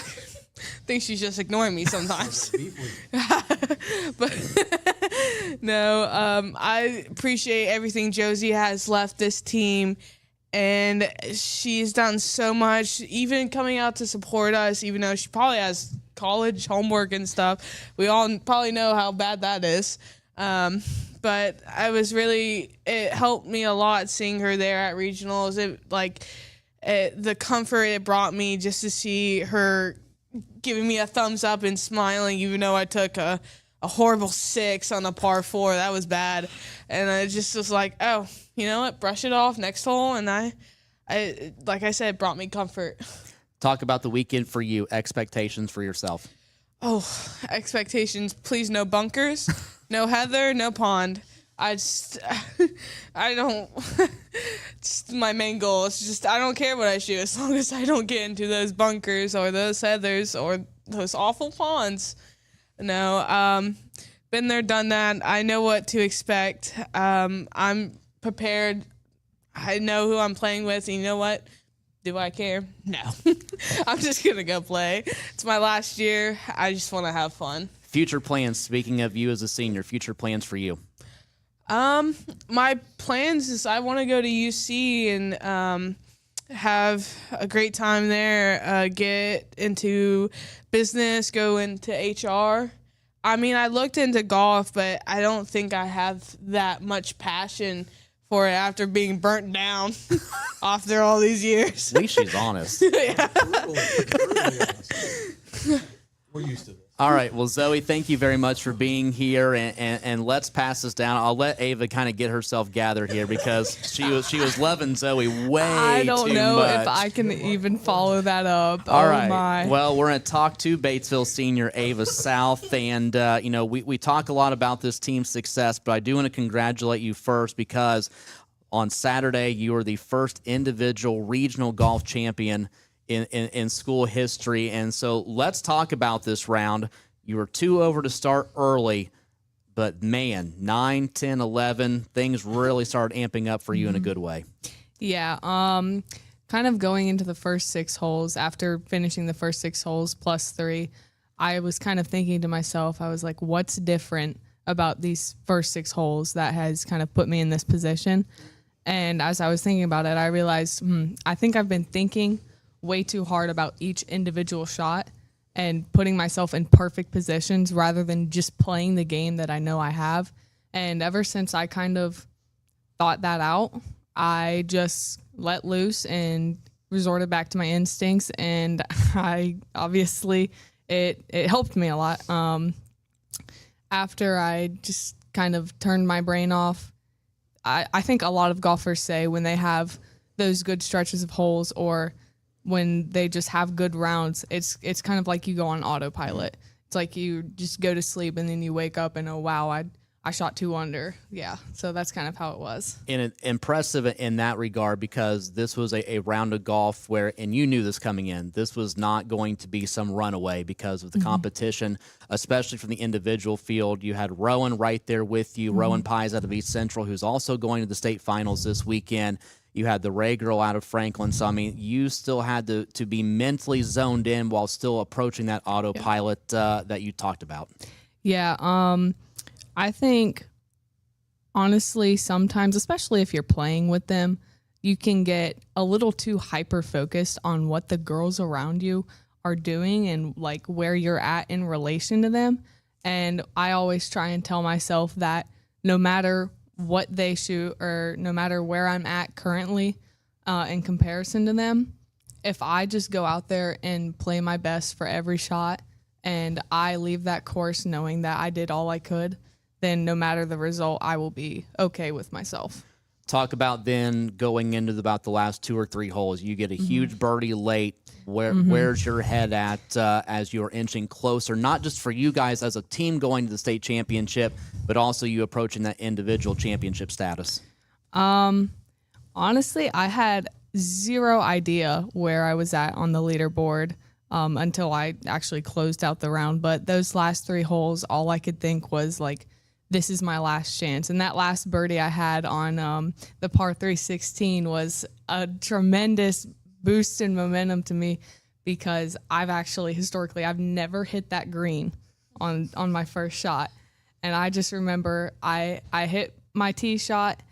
think she's just ignoring me sometimes. But no, I appreciate everything Josie has left this team, and she's done so much, even coming out to support us, even though she probably has college homework and stuff. We all probably know how bad that is. but it helped me a lot seeing her there at regionals. The comfort it brought me just to see her giving me a thumbs up and smiling, even though I took a horrible 6 on a par 4. That was bad. And I just was like, oh, you know what? Brush it off next hole. And I like I said, brought me comfort. Talk about the weekend for you, expectations for yourself. Oh, expectations. Please, no bunkers, no heather, no pond. I don't, just my main goal is just, I don't care what I shoot as long as I don't get into those bunkers or those heathers or those awful ponds. No, been there, done that. I know what to expect. I'm prepared. I know who I'm playing with. And you know what? Do I care? No. I'm just going to go play. It's my last year. I just want to have fun. Future plans, speaking of you as a senior, future plans for you. My plans is I want to go to UC and have a great time there, get into business, go into HR. I mean, I looked into golf, but I don't think I have that much passion for it after being burnt down after all these years. At least she's honest. Yeah. We're used to this. All right. Well, Zoe, thank you very much for being here, and let's pass this down. I'll let Ava kind of get herself gathered here because she was loving Zoe way I don't too know much. if I can even follow that up. All oh right. my. Well, we're going to talk to Batesville senior Ava South, and we talk a lot about this team's success, but I do want to congratulate you first because on Saturday you were the first individual regional golf champion in school history. And so let's talk about this round. You were 2 over to start early, but man, 9, 10, 11, things really started amping up for you in a good way. Yeah. Kind of going into the first 6 holes, after finishing the first 6 holes plus 3, I was kind of thinking to myself, I was like, what's different about these first 6 holes that has kind of put me in this position? And as I was thinking about it, I realized, I think I've been thinking way too hard about each individual shot and putting myself in perfect positions rather than just playing the game that I know I have. And ever since I kind of thought that out, I just let loose and resorted back to my instincts. And I obviously, it helped me a lot. After I just kind of turned my brain off, I think a lot of golfers say when they have those good stretches of holes or when they just have good rounds, it's kind of like you go on autopilot. It's like you just go to sleep and then you wake up and, oh, wow, I shot 2 under. Yeah, so that's kind of how it was. And impressive in that regard because this was a round of golf where, and you knew this coming in, this was not going to be some runaway because of the competition, especially from the individual field. You had Rowan right there with you, Rowan Pies out of East Central, who's also going to the state finals this weekend. You had the Ray girl out of Franklin. So, I mean, you still had to be mentally zoned in while still approaching that autopilot that you talked about. Yeah, I think, honestly, sometimes, especially if you're playing with them, you can get a little too hyper-focused on what the girls around you are doing and, like, where you're at in relation to them. And I always try and tell myself that no matter what they shoot or no matter where I'm at currently in comparison to them, if I just go out there and play my best for every shot and I leave that course knowing that I did all I could, then no matter the result, I will be okay with myself. Talk about then going into about the last 2 or 3 holes. You get a huge birdie late. Where's your head at as you're inching closer, not just for you guys as a team going to the state championship, but also you approaching that individual championship status? Honestly, I had 0 idea where I was at on the leaderboard until I actually closed out the round. But those last 3 holes, all I could think was, like, this is my last chance. And that last birdie I had on the par 316 was a tremendous boost in momentum to me because I've actually, historically, I've never hit that green on my first shot. And I just remember I hit my tee shot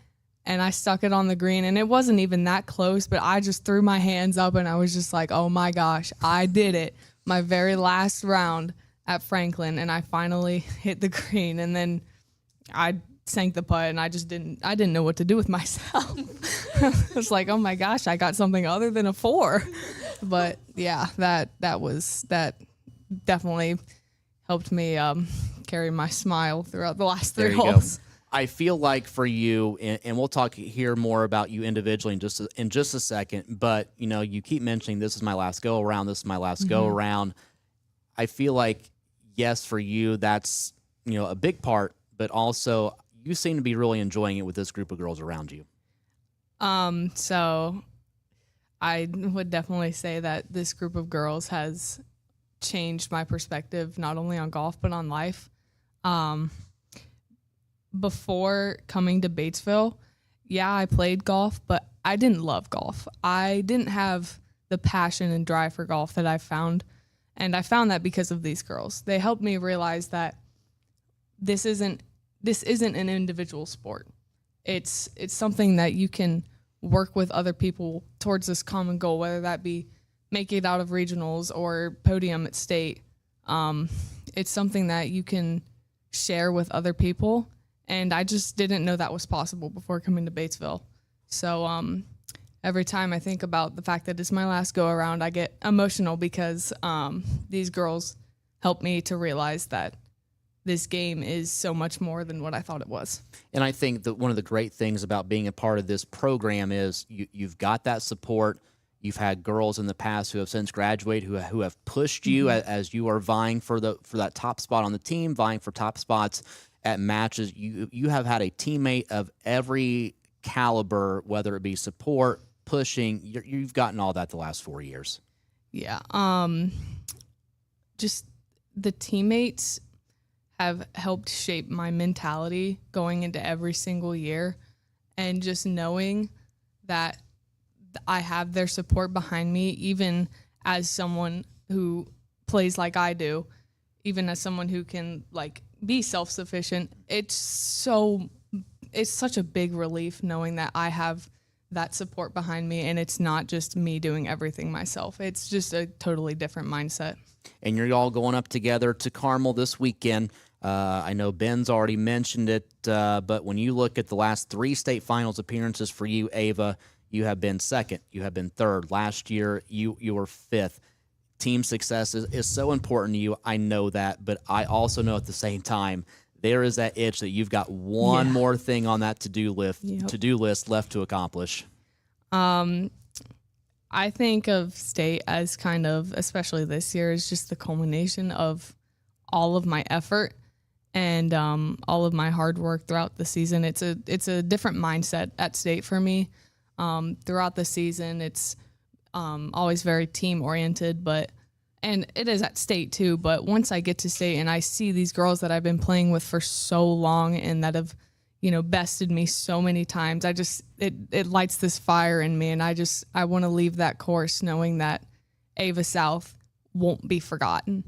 and I stuck it on the green, and it wasn't even that close, but I just threw my hands up and I was just like, oh my gosh, I did it. My very last round at Franklin, and I finally hit the green. And then I sank the putt, and I didn't know what to do with myself. I was like, oh my gosh, I got something other than a 4. But yeah, that definitely helped me carry my smile throughout the last 3 holes. I feel like for you, and we'll talk here more about you individually in just a second, but you keep mentioning this is my last go around. This is my last go around. I feel like, yes, for you, that's a big part, but also you seem to be really enjoying it with this group of girls around you. So I would definitely say that this group of girls has changed my perspective, not only on golf, but on life. Before coming to Batesville, yeah, I played golf, but I didn't love golf. I didn't have the passion and drive for golf that I found. And I found that because of these girls. They helped me realize that this isn't an individual sport. It's something that you can work with other people towards this common goal, whether that be make it out of regionals or podium at state. It's something that you can share with other people. And I just didn't know that was possible before coming to Batesville. So every time I think about the fact that it's my last go around, I get emotional because these girls helped me to realize that this game is so much more than what I thought it was. And I think that one of the great things about being a part of this program is you've got that support. You've had girls in the past who have since graduated who have pushed you as you are vying for that top spot on the team, vying for top spots at matches. You have had a teammate of every caliber, whether it be support, pushing. You've gotten all that the last 4 years. Yeah. Just the teammates have helped shape my mentality going into every single year, and just knowing that I have their support behind me, even as someone who plays like I do, even as someone who can be self-sufficient. It's such a big relief knowing that I have that support behind me, and it's not just me doing everything myself. It's just a totally different mindset. And you're all going up together to Carmel this weekend. I know Ben's already mentioned it, but when you look at the last 3 state finals appearances for you, Ava, you have been second. You have been third. Last year, you were 5th. Team success is so important to you. I know that, but I also know at the same time there is that itch that you've got one more thing on that to-do list left to accomplish. I think of state as kind of, especially this year, is just the culmination of all of my effort and all of my hard work throughout the season. It's a different mindset at state for me. Throughout the season, it's always very team oriented, and it is at state too. But once I get to state and I see these girls that I've been playing with for so long and that have, bested me so many times, it lights this fire in me, and I want to leave that course knowing that Ava South won't be forgotten.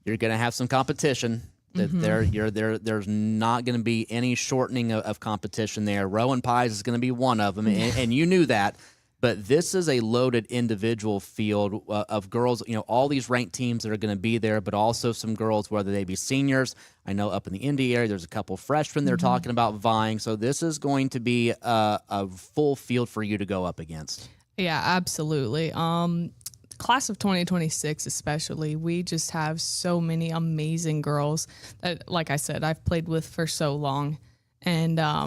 You're going to have some competition. There's not going to be any shortening of competition there. Rowan Pies is going to be one of them, and you knew that. But this is a loaded individual field of girls, all these ranked teams that are going to be there, but also some girls, whether they be seniors. I know up in the Indy area, there's a couple freshmen they're talking about vying. So this is going to be a full field for you to go up against. Yeah, absolutely. Class of 2026 especially, we just have so many amazing girls that, like I said, I've played with for so long. And I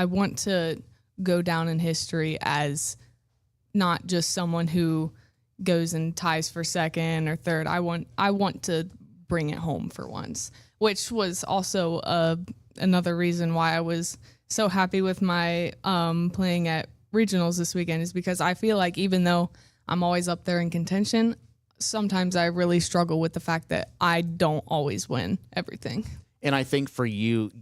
want to go down in history as not just someone who goes and ties for second or third. I want to bring it home for once, which was also another reason why I was so happy with my playing at regionals this weekend, is because I feel like even though I'm always up there in contention, sometimes I really struggle with the fact that I don't always win everything. And I think for you,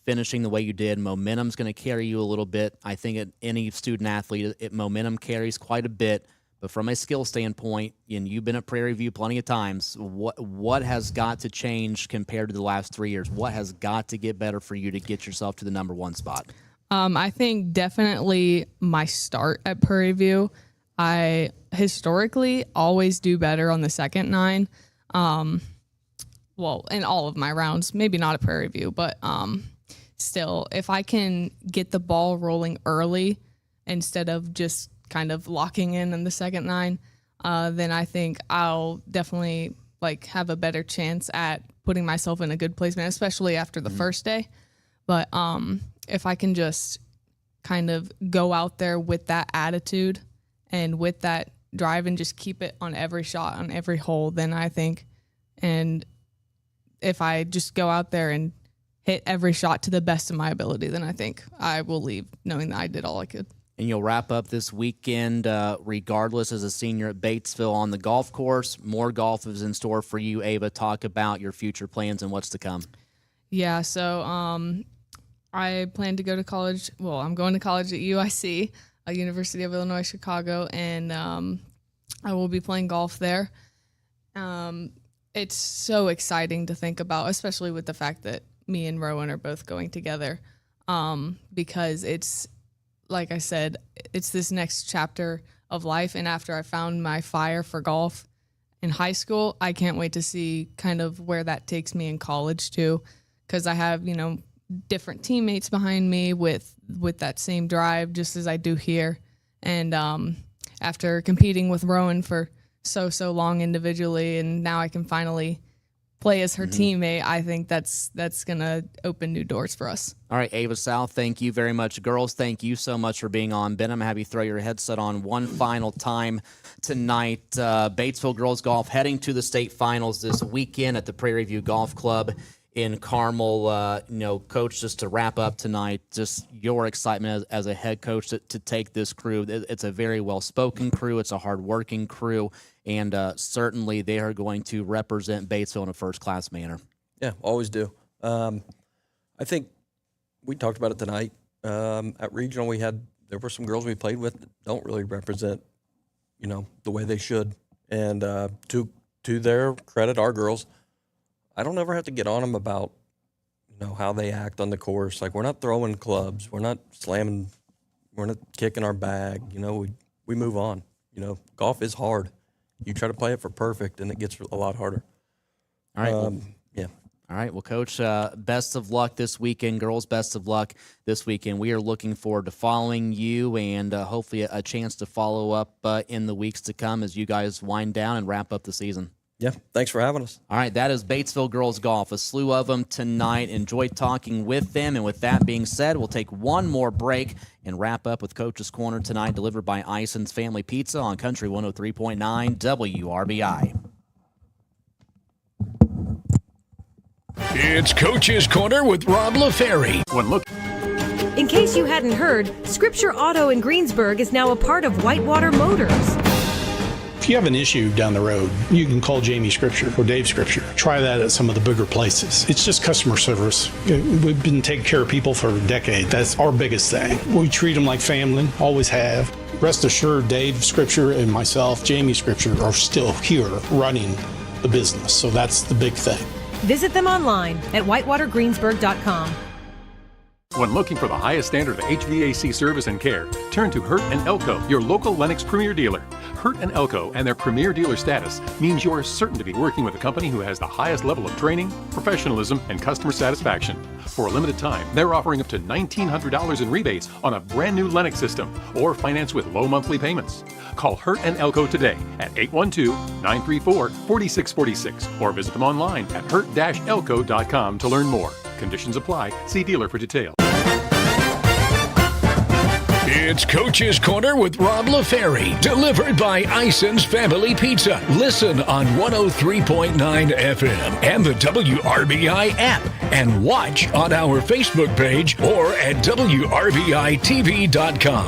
finishing the way you did, momentum's going to carry you a little bit. I think any student athlete, momentum carries quite a bit. But from a skill standpoint, and you've been at Prairie View plenty of times, what has got to change compared to the last 3 years? What has got to get better for you to get yourself to the number 1 spot? I think definitely my start at Prairie View. I historically always do better on the second 9. well, in all of my rounds, maybe not at Prairie View, but still, if I can get the ball rolling early instead of just kind of locking in the second 9, then I think I'll definitely like have a better chance at putting myself in a good placement, especially after the first day. But if I can just kind of go out there with that attitude and with that drive and just keep it on every shot, on every hole, then I think, and if I just go out there and hit every shot to the best of my ability, then I think I will leave knowing that I did all I could. And you'll wrap up this weekend regardless as a senior at Batesville on the golf course. More golf is in store for you, Ava. Talk about your future plans and what's to come. Yeah, so I plan to go to college. Well, I'm going to college at UIC, University of Illinois Chicago, and I will be playing golf there. It's so exciting to think about, especially with the fact that me and Rowan are both going together, because it's, like I said, it's this next chapter of life. And after I found my fire for golf in high school, I can't wait to see kind of where that takes me in college too, because I have, different teammates behind me with that same drive, just as I do here. And after competing with Rowan for so long individually, and now I can finally play as her teammate, I think that's going to open new doors for us. All right, Ava South, thank you very much. Girls, thank you so much for being on. Ben, I'm going to have you throw your headset on one final time tonight. Batesville Girls Golf heading to the state finals this weekend at the Prairie View Golf Club in Carmel. Coach, just to wrap up tonight, just your excitement as a head coach to take this crew. It's a very well-spoken crew. It's a hard-working crew. And certainly they are going to represent Batesville in a first-class manner. Yeah, always do. I think we talked about it tonight. At regional, there were some girls we played with that don't really represent, the way they should. And to their credit, our girls, I don't ever have to get on them about, how they act on the course. Like, we're not throwing clubs, we're not slamming, we're not kicking our bag. We move on. Golf is hard. You try to play it for perfect, and it gets a lot harder. All right. Yeah. All right. Well, Coach, best of luck this weekend. Girls, best of luck this weekend. We are looking forward to following you and hopefully a chance to follow up in the weeks to come as you guys wind down and wrap up the season. Yeah, thanks for having us. All right, that is Batesville Girls Golf, a slew of them tonight. Enjoyed talking with them. And with that being said, we'll take one more break and wrap up with Coach's Corner tonight, delivered by Ison's Family Pizza on Country 103.9 WRBI. It's Coach's Corner with Rob LaFerry. In case you hadn't heard, Scripture Auto in Greensburg is now a part of Whitewater Motors. If you have an issue down the road, you can call Jamie Scripture or Dave Scripture. Try that at some of the bigger places. It's just customer service. We've been taking care of people for a decade. That's our biggest thing. We treat them like family, always have. Rest assured, Dave Scripture and myself, Jamie Scripture, are still here running the business. So that's the big thing. Visit them online at whitewatergreensburg.com. When looking for the highest standard of HVAC service and care, turn to Hurt & Elko, your local Lennox Premier dealer. Hurt & Elko and their Premier dealer status means you are certain to be working with a company who has the highest level of training, professionalism, and customer satisfaction. For a limited time, they're offering up to $1,900 in rebates on a brand new Lennox system or finance with low monthly payments. Call Hurt & Elko today at 812-934-4646 or visit them online at hurt-elko.com to learn more. Conditions apply. See dealer for details. It's Coach's Corner with Rob LaFerry, delivered by Ison's Family Pizza. Listen on 103.9 FM and the WRBI app, and watch on our Facebook page or at WRBI-TV.com.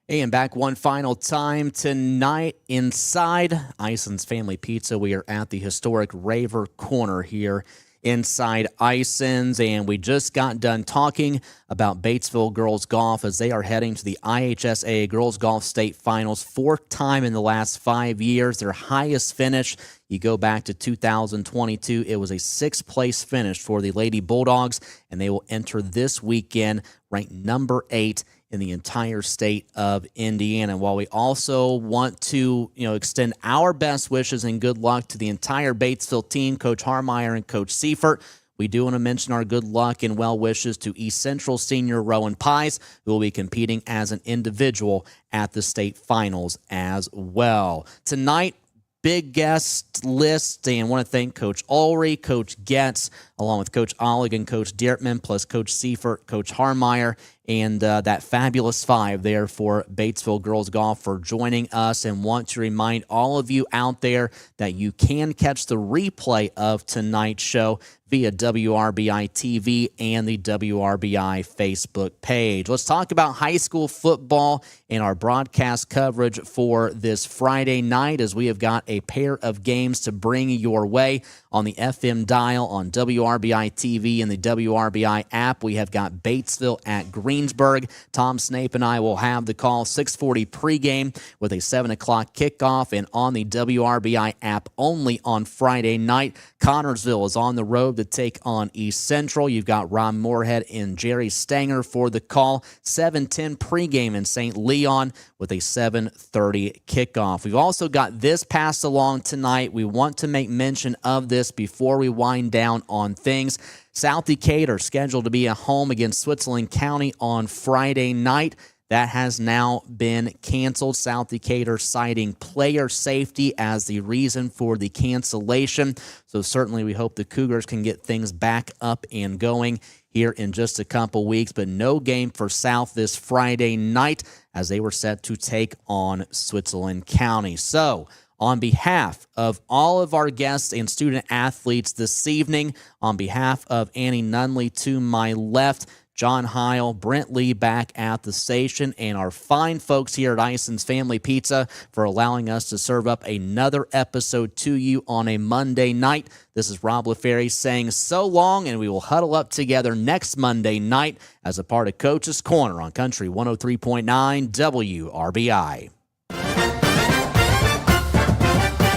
And back one final time tonight inside Ison's Family Pizza. We are at the historic Raver Corner here inside Ison's, and we just got done talking about Batesville Girls Golf as they are heading to the IHSA Girls Golf State Finals, fourth time in the last 5 years. Their highest finish, you go back to 2022, it was a sixth-place finish for the Lady Bulldogs, and they will enter this weekend ranked number 8 in the entire state of Indiana. While we also want to, extend our best wishes and good luck to the entire Batesville team, Coach Harmeyer and Coach Seifert, we do want to mention our good luck and well wishes to East Central senior Rowan Pies, who will be competing as an individual at the state finals as well. Tonight, big guest list, and want to thank Coach Ulrey, Coach Getz, along with Coach Ollig and Coach Diertman, plus Coach Seifert, Coach Harmeyer, and that fabulous five there for Batesville Girls Golf for joining us, and want to remind all of you out there that you can catch the replay of tonight's show via WRBI-TV and the WRBI Facebook page. Let's talk about high school football and our broadcast coverage for this Friday night, as we have got a pair of games to bring your way on the FM dial on WRBI-TV and the WRBI app. We have got Batesville at Greensburg. Tom Snape and I will have the call 6:40 pregame with a 7 o'clock kickoff, and on the WRBI app only on Friday night. Connorsville is on the road to take on East Central. You've got Ron Moorhead and Jerry Stanger for the call. 7:10 pregame in St. Leon with a 7:30 kickoff. We've also got this passed along tonight. We want to make mention of this before we wind down on things. South Decatur scheduled to be at home against Switzerland County on Friday night. That has now been canceled. South Decatur citing player safety as the reason for the cancellation. So certainly we hope the Cougars can get things back up and going here in just a couple weeks. But no game for South this Friday night, as they were set to take on Switzerland County. So on behalf of all of our guests and student athletes this evening, on behalf of Annie Nunley to my left, John Heil, Brent Lee back at the station, and our fine folks here at Ison's Family Pizza for allowing us to serve up another episode to you on a Monday night. This is Rob LaFerry saying so long, and we will huddle up together next Monday night as a part of Coach's Corner on Country 103.9 WRBI.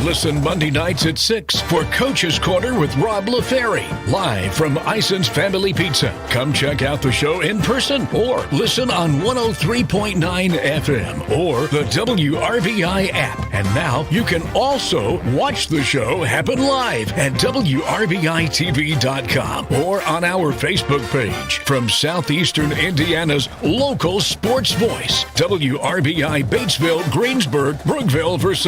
Listen Monday nights at 6 for Coach's Corner with Rob LaFerry, live from Ison's Family Pizza. Come check out the show in person or listen on 103.9 FM or the WRBI app. And now you can also watch the show happen live at WRBI-TV.com or on our Facebook page. From Southeastern Indiana's local sports voice, WRBI Batesville, Greensburg, Brookville, Versailles.